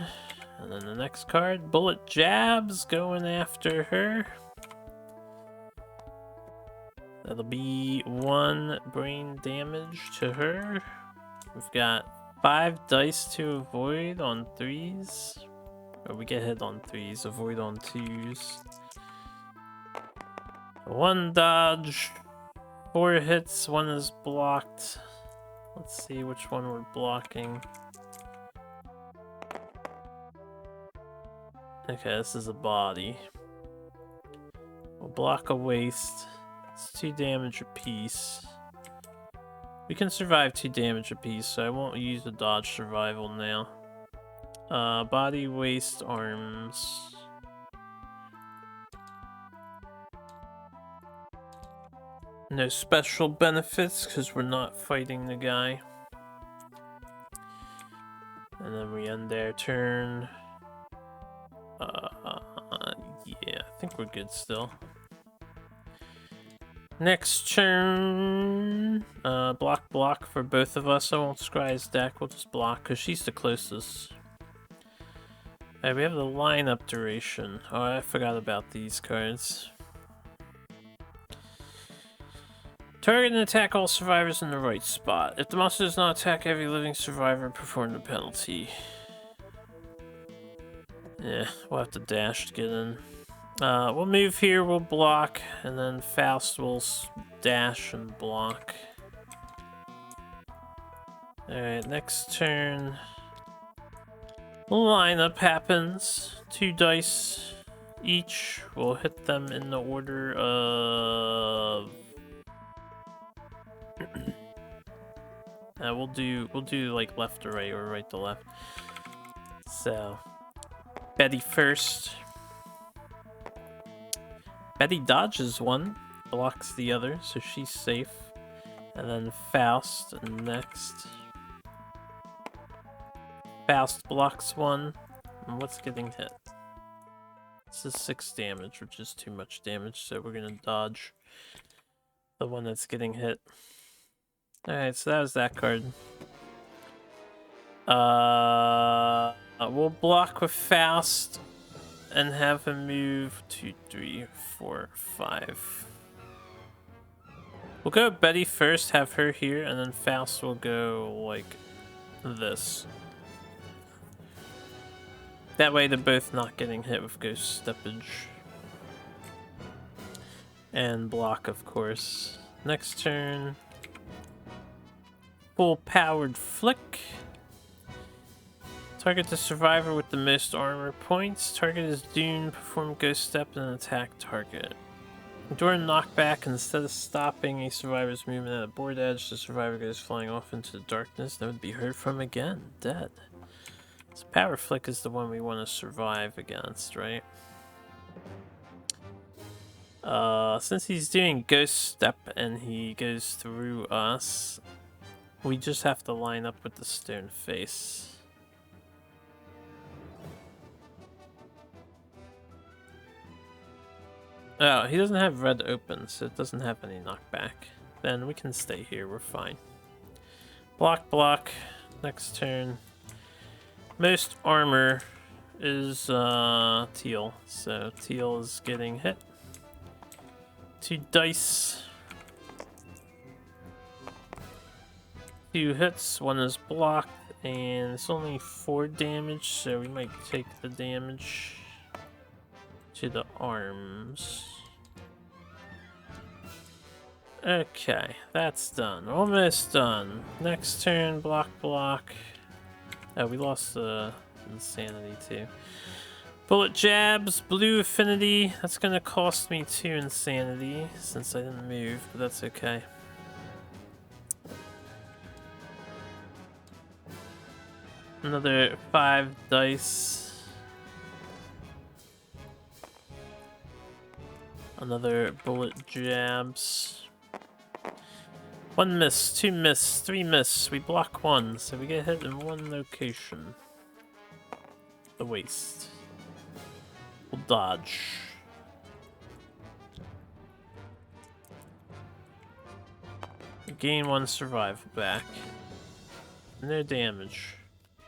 And then the next card, Bullet Jabs, going after her. That'll be 1 brain damage to her. We've got 5 dice to avoid on 3s. Or we get hit on 3s, avoid on 2s. 1 dodge. 4 hits, 1 is blocked. Let's see which one we're blocking. Okay, this is a body. We'll block a waist. It's 2 damage apiece. We can survive 2 damage apiece, so I won't use the dodge survival now. Body, waist, arms. No special benefits because we're not fighting the guy. And then we end their turn. Yeah, I think we're good still. Next turn, block for both of us. I won't scry's deck, we'll just block because she's the closest. Alright, we have the lineup duration. Oh, I forgot about these cards. Target and attack all survivors in the right spot. If the monster does not attack every living survivor, perform the penalty. Yeah, we'll have to dash to get in. We'll move here, we'll block, and then Faust will dash and block. Alright, next turn. Lineup happens. 2 dice each. We'll hit them in the order of... we'll do like left to right or right to left. So, Betty first. Betty dodges 1, blocks the other, so she's safe. And then Faust next. Faust blocks 1. And what's getting hit? This is 6 damage, which is too much damage, so we're gonna dodge the one that's getting hit. Alright, so that was that card. We'll block with Faust and have him move 2, 3, 4, 5. We'll go Betty first, have her here, and then Faust will go like this. That way they're both not getting hit with ghost steppage. And block, of course. Next turn. Full powered flick. Target the survivor with the most armor points. Target is doomed. Perform ghost step and attack target. During knockback, instead of stopping a survivor's movement at a board edge, the survivor goes flying off into the darkness, never to be heard from again. Dead. So power flick is the one we want to survive against, right? Since he's doing ghost step and he goes through us, we just have to line up with the stone face. Oh, he doesn't have red open, so it doesn't have any knockback. Then we can stay here, we're fine. Block, block. Next turn. Most armor is teal, so teal is getting hit. 2 dice. 2 hits, 1 is blocked, and it's only 4 damage, so we might take the damage to the arms. Okay, that's done. Almost done. Next turn, block, block. Oh, we lost the insanity too. Bullet jabs, blue affinity. That's gonna cost me 2 insanity since I didn't move, but that's okay. Another 5 dice. Another bullet jabs. 1 miss, 2 miss, 3 miss. We block 1, so we get hit in 1 location. The waist. We'll dodge. Gain 1 survival back. No damage.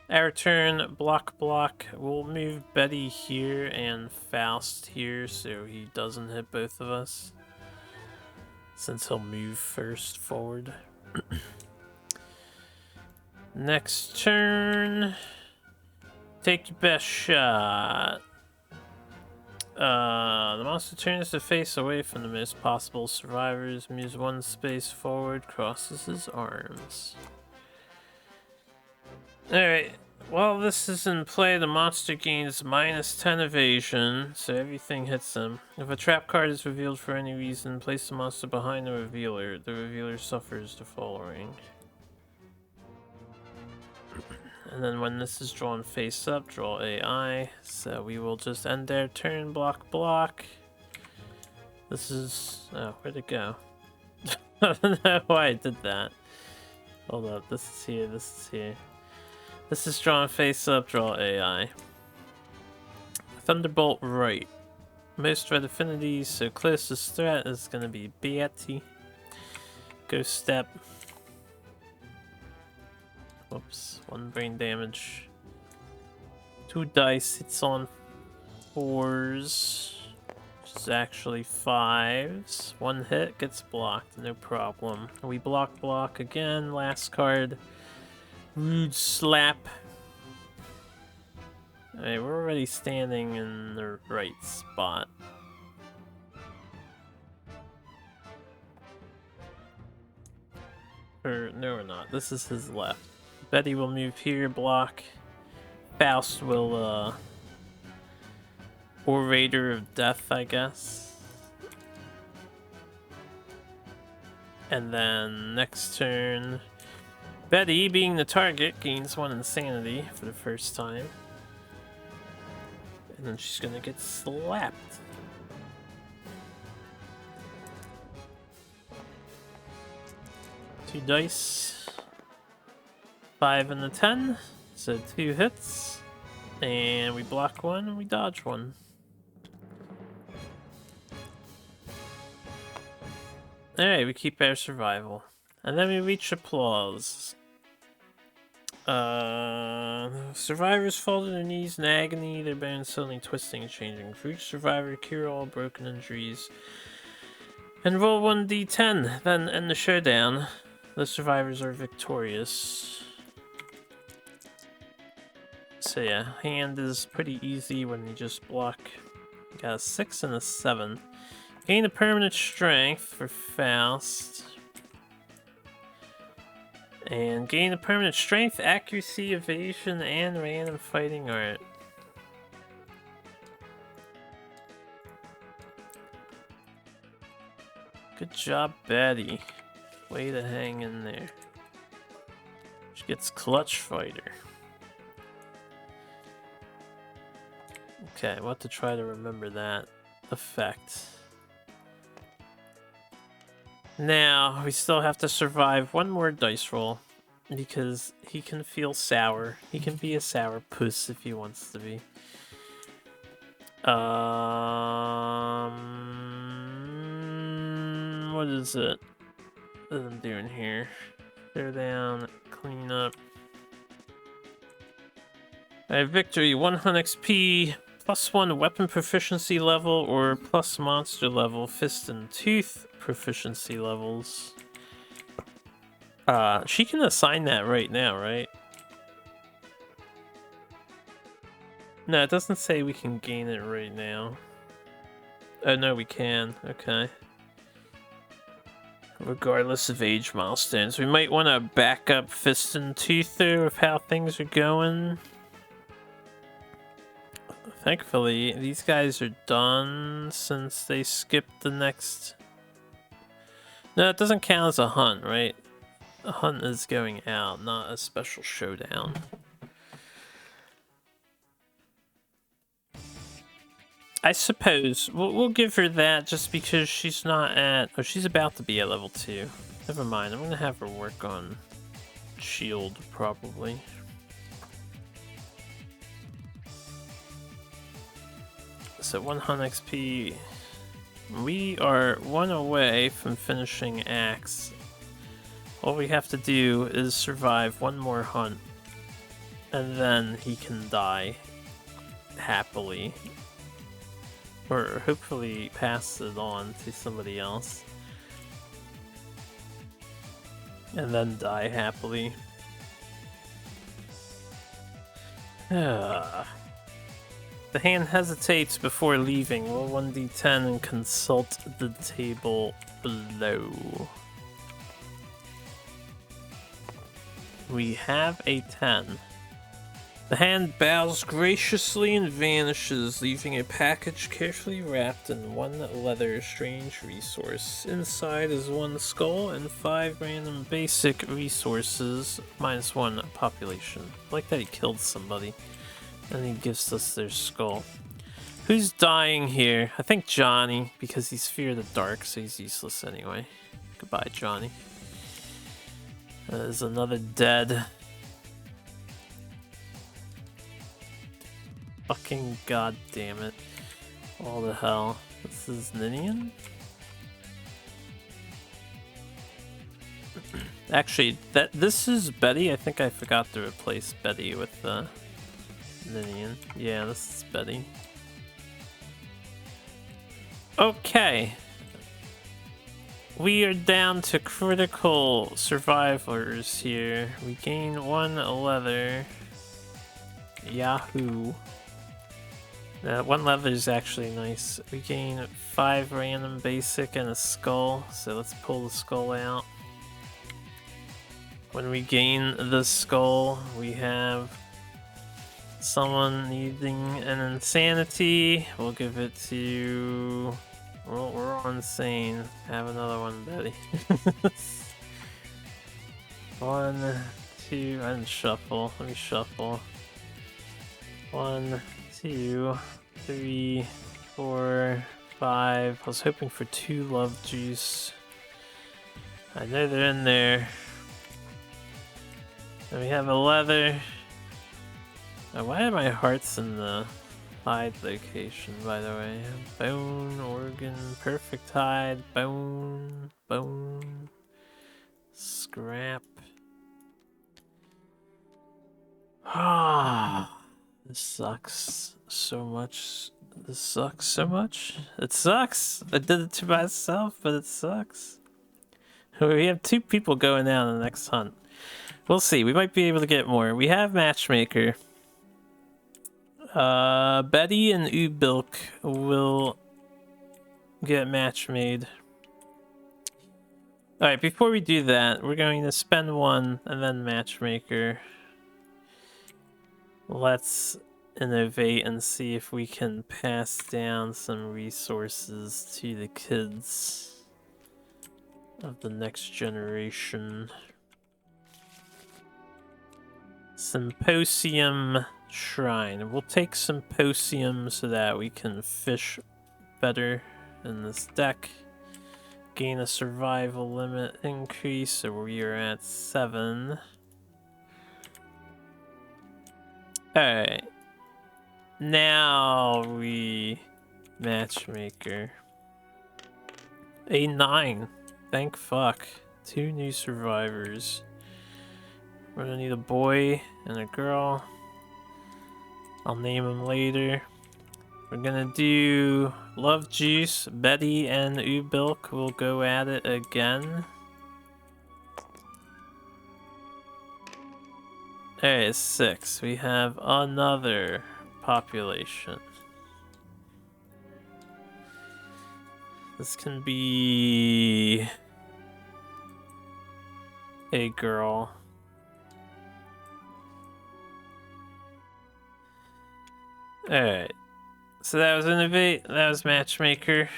Our turn, block, block. We'll move Betty here and Faust here so he doesn't hit both of us. Since he'll move first forward. Next turn. Take your best shot. The monster turns the face away from the most possible survivors, moves 1 space forward, crosses his arms. Alright, while this is in play, the monster gains -10 evasion, so everything hits him. If a trap card is revealed for any reason, place the monster behind the revealer. The revealer suffers the following. And then when this is drawn face up, draw AI. So we will just end their turn, block, block. This is... oh, where'd it go? I don't know why I did that. Hold up, this is here, this is here. This is drawn face up, draw AI. Thunderbolt right. Most red affinities, so closest threat is gonna be Beatty. Ghost step. Whoops, 1 brain damage. 2 dice, it's on 4s. Which is actually 5s. 1 hit gets blocked, no problem. We block, block again, last card. Rude slap. Alright, we're already standing in the right spot. Or, no we're not. This is his left. Betty will move here, block. Faust will, Orator of Death, I guess. And then, next turn... Betty, being the target, gains 1 insanity for the first time. And then she's gonna get slapped. Two dice. 5 and a 10. So 2 hits. And we block 1 and we dodge 1. Alright, we keep our survival. And then we reach applause. Survivors fall to their knees in agony, their bones suddenly twisting and changing. For each survivor, cure all broken injuries. And roll 1d10, then end the showdown. The survivors are victorious. So yeah, hand is pretty easy when you just block. Got a 6 and a 7. Gain a permanent strength for Faust. And gain a permanent strength, accuracy, evasion, and random fighting art. Good job, Betty. Way to hang in there. She gets Clutch Fighter. Okay, we'll have to try to remember that effect. Now, we still have to survive 1 more dice roll, because he can feel sour. He can be a sour puss if he wants to be. What is it that I'm doing here? Throw down, clean up. Alright, victory, 100 XP, +1 weapon proficiency level, or plus monster level, fist and tooth proficiency levels. She can assign that right now, right? No, it doesn't say we can gain it right now. Oh, no, we can. Okay. Regardless of age milestones. We might want to back up fist and tooth, though, of how things are going. Thankfully, these guys are done since they skipped the next... No, it doesn't count as a hunt, right? A hunt is going out, not a special showdown. I suppose we'll give her that just because she's not at... Oh, she's about to be at level 2. Never mind, I'm gonna have her work on shield, probably. So 1 hunt XP. We are 1 away from finishing Axe. All we have to do is survive 1 more hunt, and then he can die happily. Or hopefully pass it on to somebody else. And then die happily. The hand hesitates before leaving. Roll 1d10 and consult the table below. We have a 10. The hand bows graciously and vanishes, leaving a package carefully wrapped in 1 leather strange resource. Inside is 1 skull and 5 random basic resources, -1 population. I like that he killed somebody, and he gives us their skull. Who's dying here? I think Johnny, because he's fear of the dark, so he's useless anyway. Goodbye, Johnny. There's another dead. Fucking goddamn it. All the hell. This is Ninian? Actually, this is Betty. I think I forgot to replace Betty with Ninian. Yeah, this is Betty. Okay. We are down to critical survivors here. We gain 1 leather. Yahoo. 1 leather is actually nice. We gain 5 random basic and a skull, so let's pull the skull out. When we gain the skull, we have someone needing an insanity. We'll give it to... We're all insane. Have another one, Betty. 1, 2... I didn't shuffle. Let me shuffle. 1, 2, 3, 4, 5. I was hoping for 2 love juice. I know they're in there. And we have a leather. Oh, why are my hearts in the hide location, by the way? Bone, organ, perfect hide, bone, bone, scrap. Ah, this sucks so much. This sucks so much. It sucks. I did it to myself, but it sucks. We have 2 people going out on the next hunt. We'll see. We might be able to get more. We have matchmaker. Betty and Ubilk will get match made. Alright, before we do that, we're going to spend 1 and then matchmaker. Let's innovate and see if we can pass down some resources to the kids of the next generation. Symposium Shrine. We'll take Symposium so that we can fish better in this deck. Gain a survival limit increase, so we are at 7. Alright. Now we matchmaker. A 9. Thank fuck. 2 new survivors. We're gonna need a boy and a girl. I'll name them later. We're gonna do Love Juice. Betty and Ubilk will go at it again. Alright, 6. We have another population. This can be a girl. Alright. So that was Innovate, that was Matchmaker.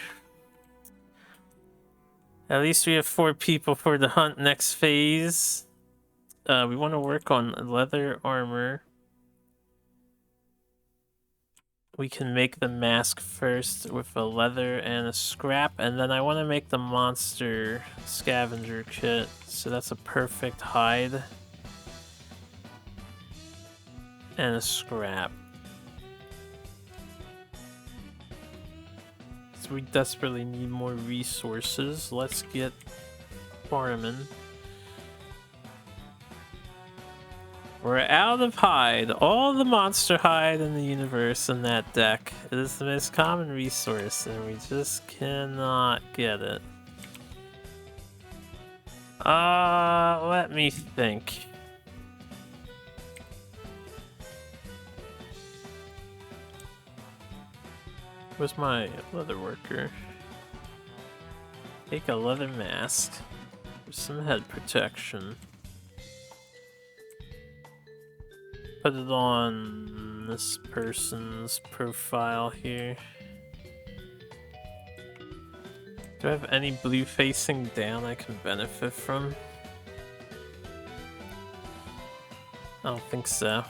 At least we have 4 people for the hunt next phase. We want to work on leather armor. We can make the mask first with a leather and a scrap, and then I want to make the monster scavenger kit. So that's a perfect hide and a scrap. because we desperately need more resources. Let's get farming. We're out of hide. All the monster hide in the universe in that deck. It is the most common resource, and we just cannot get it. Let me think. Where's my leather worker? Take a leather mask for some head protection. Put it on this person's profile here. Do I have any blue facing down I can benefit from? I don't think so.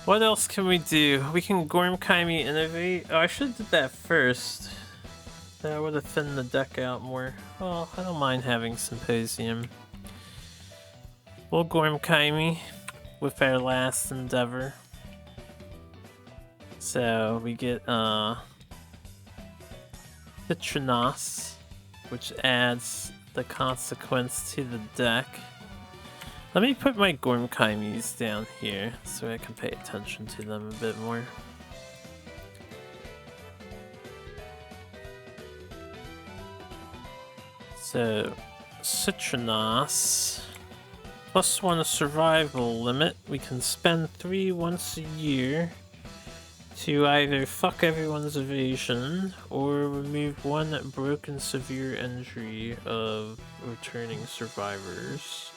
What else can we do? We can Gorm Kaimi innovate. Oh, I should have did that first. That would have thinned the deck out more. Well, I don't mind having Symposium. We'll Gorm Kaimi with our last endeavor. So we get Citronos, which adds the consequence to the deck. Let me put my Gorm Kaimis down here so I can pay attention to them a bit more. So, Citronos. +1 survival limit. We can spend 3 once a year to either fuck everyone's evasion or remove 1 broken severe injury of returning survivors.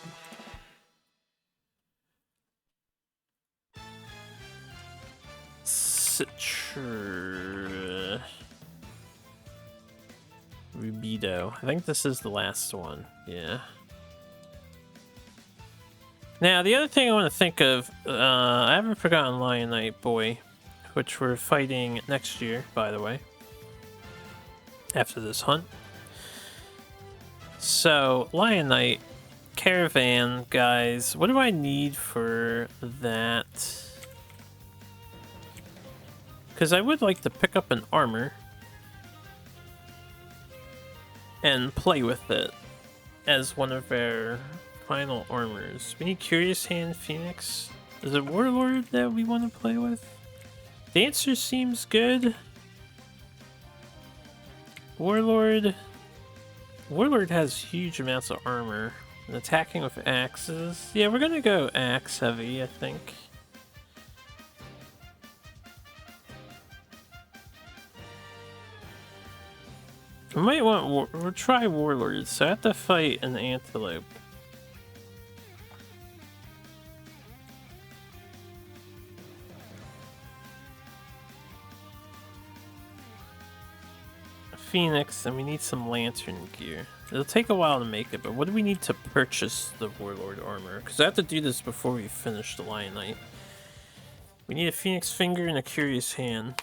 Rubido. I think this is the last one. Yeah. Now, the other thing I want to think of, I haven't forgotten Lion Knight Boy, which we're fighting next year, by the way, after this hunt. So, Lion Knight Caravan, guys, what do I need for that? Because I would like to pick up an armor and play with it as one of our final armors. We need Curious Hand Phoenix. Is it Warlord that we want to play with? Dancer seems good. Warlord has huge amounts of armor. And attacking with axes. Yeah, we're gonna go axe heavy, I think. We might want we'll try Warlords, so I have to fight an antelope. Phoenix, and we need some lantern gear. It'll take a while to make it, but what do we need to purchase the Warlord armor? Because I have to do this before we finish the Lion Knight. We need a Phoenix Finger and a Curious Hand.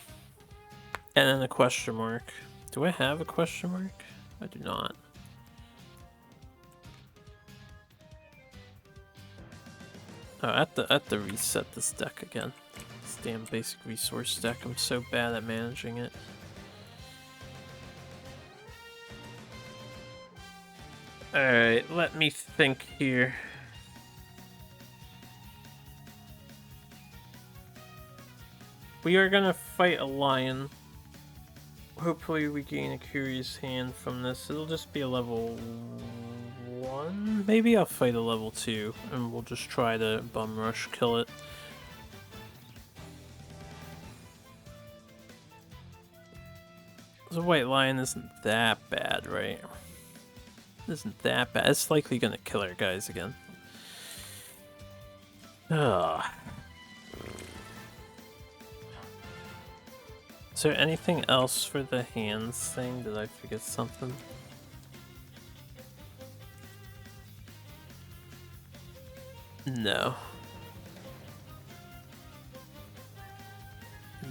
And then a question mark. Do I have a question mark? I do not. Oh, I have to reset this deck again. This damn basic resource deck. I'm so bad at managing it. Alright, let me think here. We are gonna fight a lion. Hopefully we gain a Curious Hand from this. It'll just be a level 1? Maybe I'll fight a level 2 and we'll just try to bum rush kill it. The white lion isn't that bad, right? It isn't that bad. It's likely gonna kill our guys again. Ugh. Is there anything else for the hands thing? Did I forget something? No.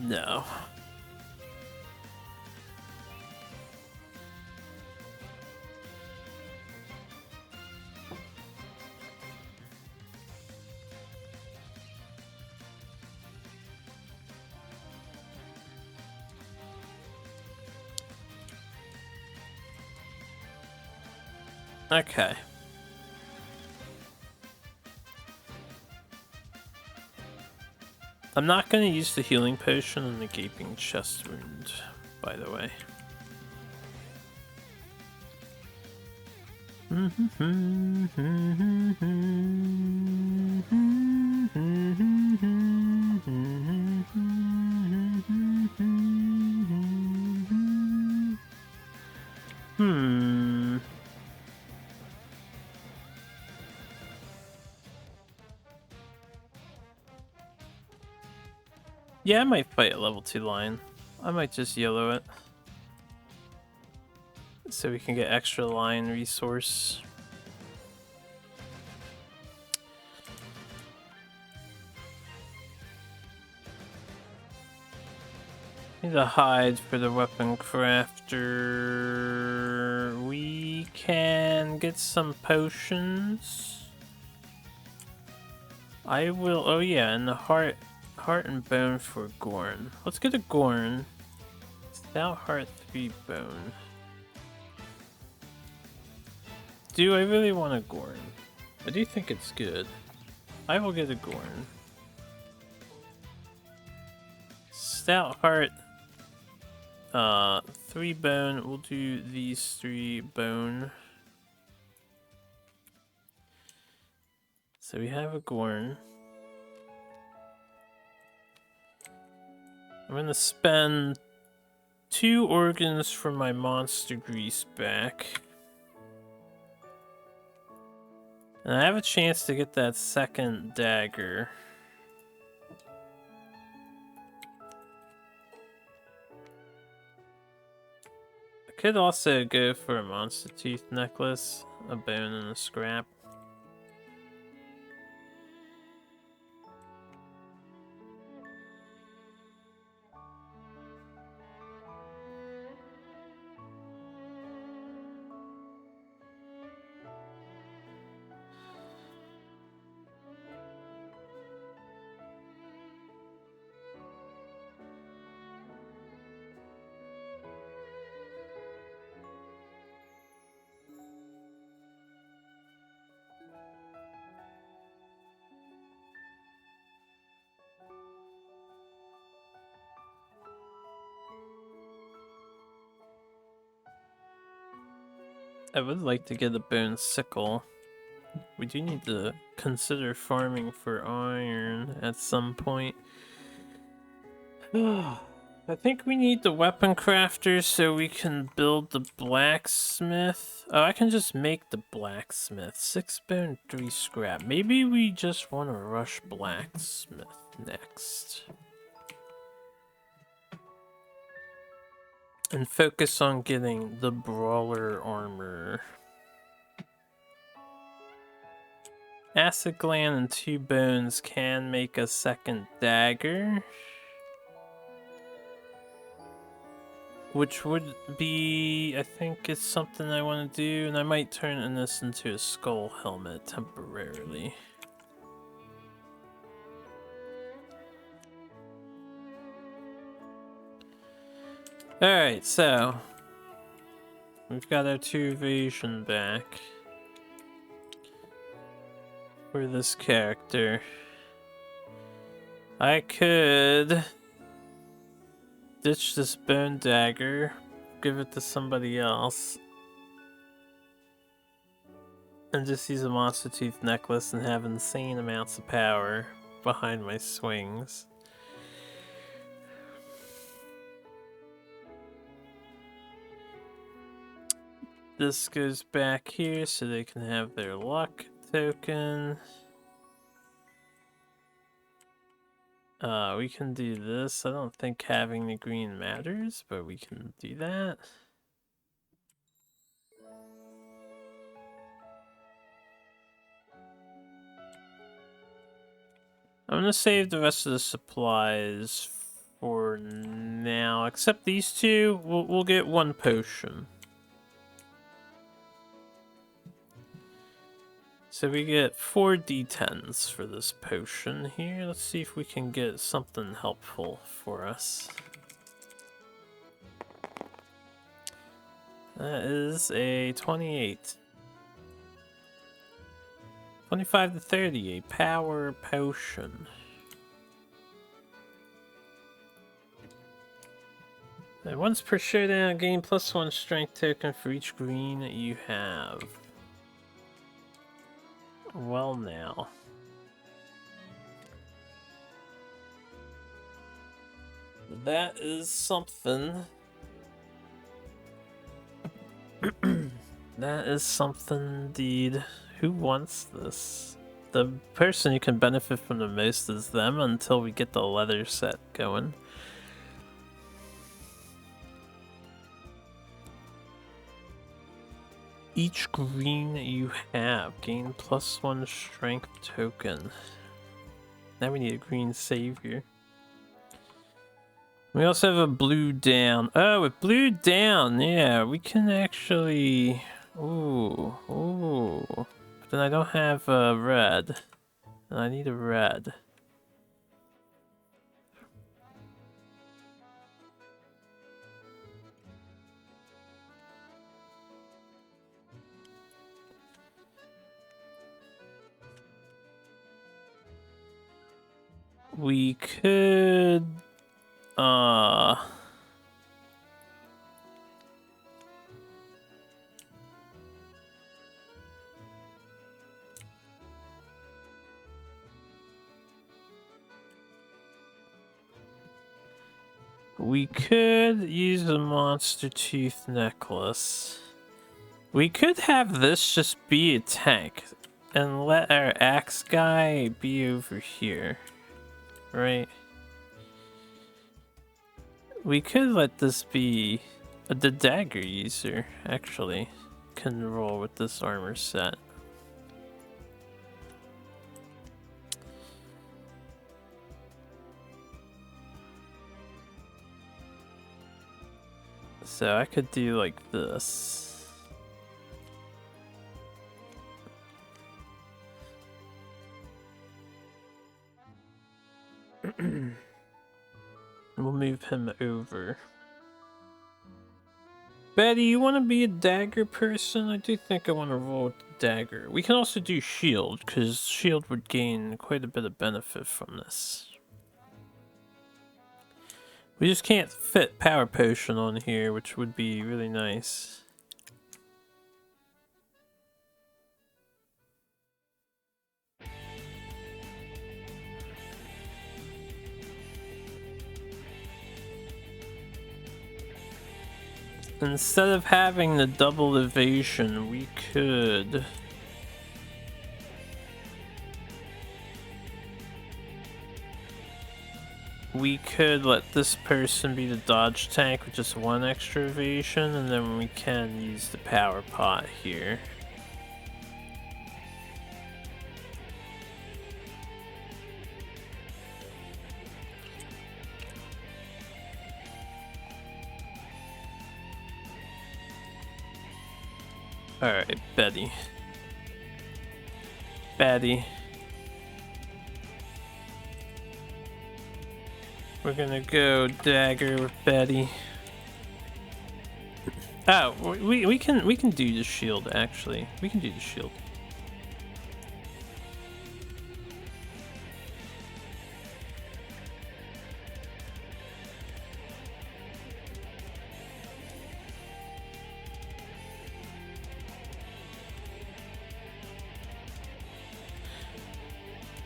No. Okay. I'm not going to use the healing potion in the gaping chest wound, by the way. Yeah, I might fight a level 2 lion. I might just YOLO it. So we can get extra lion resource. Need a hide for the weapon crafter. We can get some potions. I will. Oh yeah, and the heart and bone for Gorn. Let's get a Gorn. Stout heart 3 bone. Do I really want a Gorn? I do think it's good. I will get a Gorn. Stout heart. 3 bone. We'll do these 3 bone. So we have a Gorn. I'm gonna spend 2 organs for my monster grease back. And I have a chance to get that second dagger. I could also go for a monster tooth necklace, a bone and a scrap. I would like to get a bone sickle. We do need to consider farming for iron at some point. I think we need the weapon crafter so we can build the blacksmith. Oh, I can just make the blacksmith. 6 bone, 3 scrap. Maybe we just want to rush blacksmith next. And focus on getting the brawler armor. Acid gland and 2 bones can make a second dagger. Which would be, I think it's something I want to do, and I might turn this into a skull helmet temporarily. Alright, so we've got our 2 evasion back for this character. I could ditch this bone dagger, give it to somebody else, and just use a monster tooth necklace and have insane amounts of power behind my swings. This goes back here so they can have their luck token. We can do this. I don't think having the green matters, but we can do that. I'm gonna save the rest of the supplies for now, except these 2. We'll get 1 potion. So we get 4 d10s for this potion here. Let's see if we can get something helpful for us. That is a 28. 25 to 30, a power potion. And once per showdown, gain +1 strength token for each green you have. Well now. That is something. That is something indeed. Who wants this? The person who can benefit from the most is them until we get the leather set going. Each green you have, gain +1 strength token. Now we need a green savior. We also have a blue down. Oh, with blue down, yeah, we can actually... Ooh. But then I don't have a red. And I need a red. We could... We could use a monster tooth necklace. We could have this just be a tank and let our axe guy be over here, right? We could let this be the dagger user, actually, can roll with this armor set. So I could do like this. We'll move him over. Betty, you want to be a dagger person? I do think I want to roll with the dagger. We can also do shield, because shield would gain quite a bit of benefit from this. We just can't fit power potion on here, which would be really nice. Instead of having the double evasion, we could... We could let this person be the dodge tank with just 1 extra evasion, and then we can use the power pot here. Alright, Betty. We're gonna go dagger with Betty. Oh, we can do the shield actually. We can do the shield.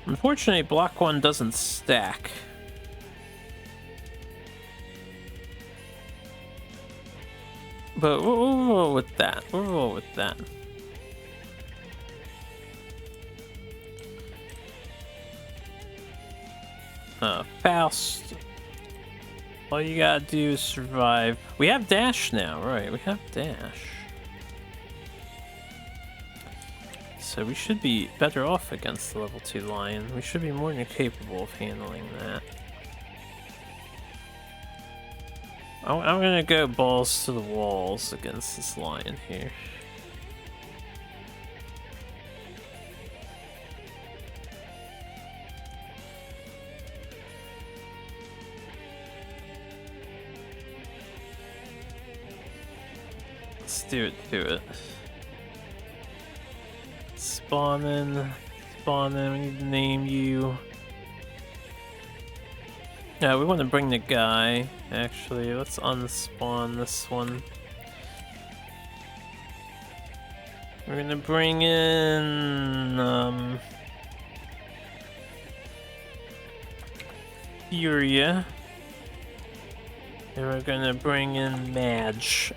Unfortunately, block 1 doesn't stack. But we'll roll with that. We'll roll with that. Faust. All you gotta do is survive. We have dash now, right? We have dash. So we should be better off against the level 2 lion. We should be more than capable of handling that. I'm gonna go balls to the walls against this lion here. Let's do it. Spawn in spawn in. We need to name you. Yeah, we want to bring the guy. Actually, let's unspawn this one. We're gonna bring in Furia. And we're gonna bring in Madge.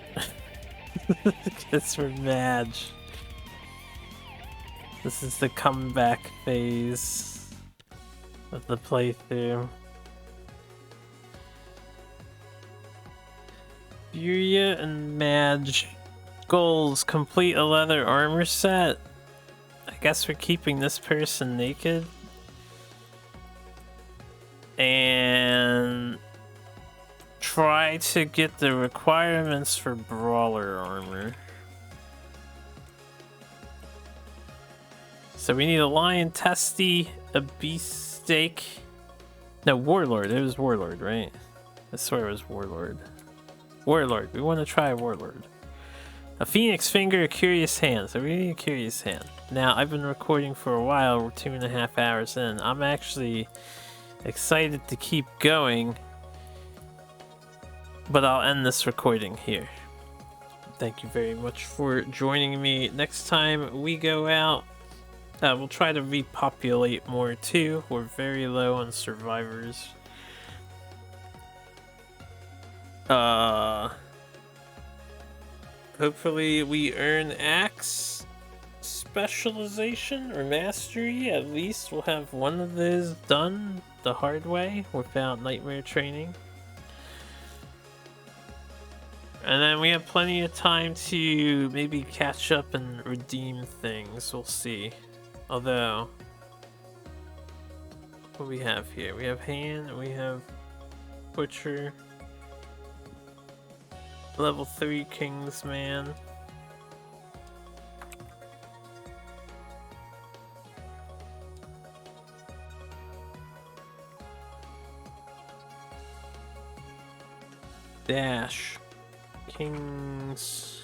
Guess we're Madge. This is the comeback phase of the playthrough. Furia and Madge. Goals: complete a leather armor set. I guess we're keeping this person naked. And try to get the requirements for brawler armor. So we need a lion testy, a beefsteak. No, warlord. It was warlord, right? I swear it was warlord. Warlord. We want to try warlord. A phoenix finger, a curious hand. So we need a curious hand. Now, I've been recording for a while. We're 2.5 hours in. I'm actually excited to keep going. But I'll end this recording here. Thank you very much for joining me. Next time we go out, we'll try to repopulate more too. We're very low on survivors. Hopefully we earn axe specialization or mastery. At least we'll have one of those done the hard way without nightmare training. And then we have plenty of time to maybe catch up and redeem things. We'll see. Although, what do we have here? We have hand, we have butcher. Level 3 Kingsman. Dash. Kings.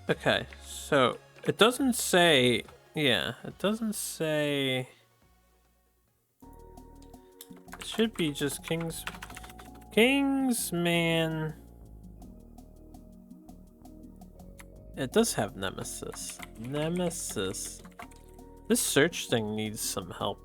Okay, so it doesn't say, yeah, it doesn't say. It should be just Kingsman. It does have Nemesis. Nemesis. This search thing needs some help.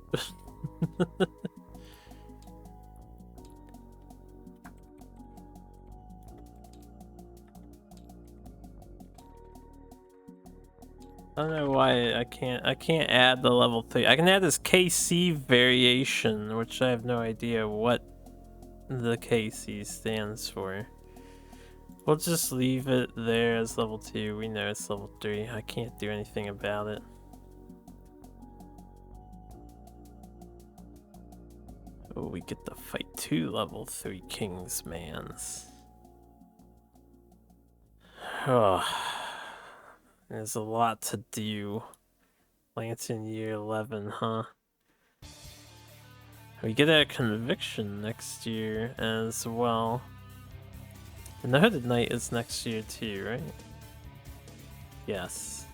I don't know why I can't add the level 3. I can add this KC variation, which I have no idea what the KC stands for. We'll just leave it there as level 2. We know it's level 3. I can't do anything about it. Oh, we get to fight 2 level 3 Kingsmans. Oh. There's a lot to do. Lantern year 11, huh? We get a conviction next year as well. And the Hooded Knight is next year too, right? Yes.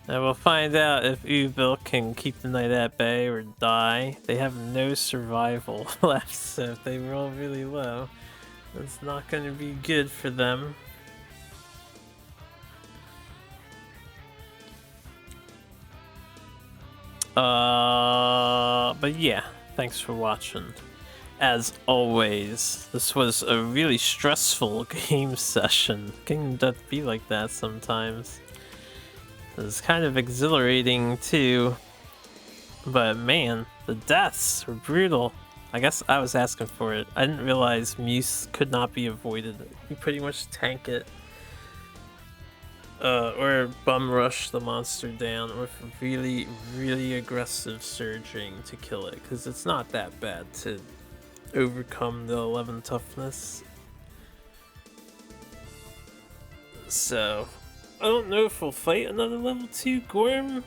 And we'll find out if Ubil can keep the knight at bay or die. They have no survival left, so if they roll really low, it's not going to be good for them. But yeah, thanks for watching. As always, this was a really stressful game session. Game does be like that sometimes. It's kind of exhilarating too. But man, the deaths were brutal. I guess I was asking for it. I didn't realize Muse could not be avoided. You pretty much tank it. Or bum rush the monster down with really, really aggressive surging to kill it, because it's not that bad to overcome the 11 toughness. So, I don't know if we'll fight another level 2 Gorm.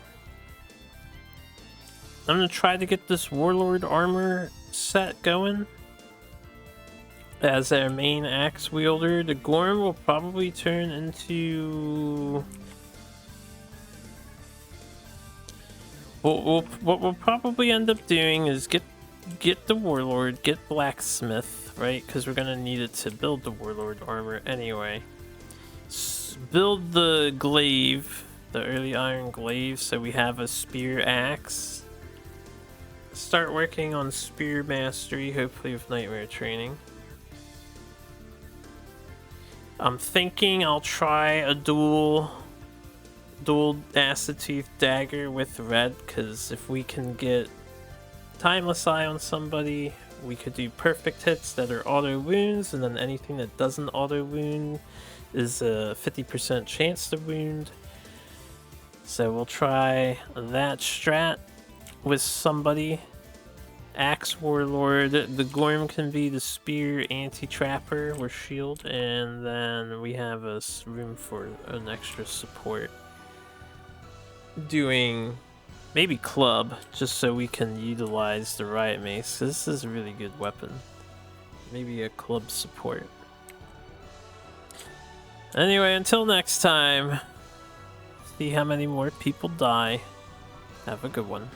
I'm gonna try to get this Warlord armor set going. as our main axe wielder. The gorm will probably turn into... What we'll probably end up doing is get the warlord, get blacksmith, right? Because we're gonna need it to build the warlord armor anyway. Build the glaive, the early iron glaive, so we have a spear axe. Start working on spear mastery, hopefully with nightmare training. I'm thinking I'll try a dual acid tooth dagger with red, because if we can get timeless eye on somebody, we could do perfect hits that are auto wounds, and then anything that doesn't auto wound is a 50% chance to wound. So we'll try that strat with somebody. Axe warlord, the gorm can be the spear anti-trapper or shield, and then we have a room for an extra support. Doing maybe club, just so we can utilize the riot mace. This is a really good weapon. Maybe a club support. Anyway, until next time, see how many more people die. Have a good one.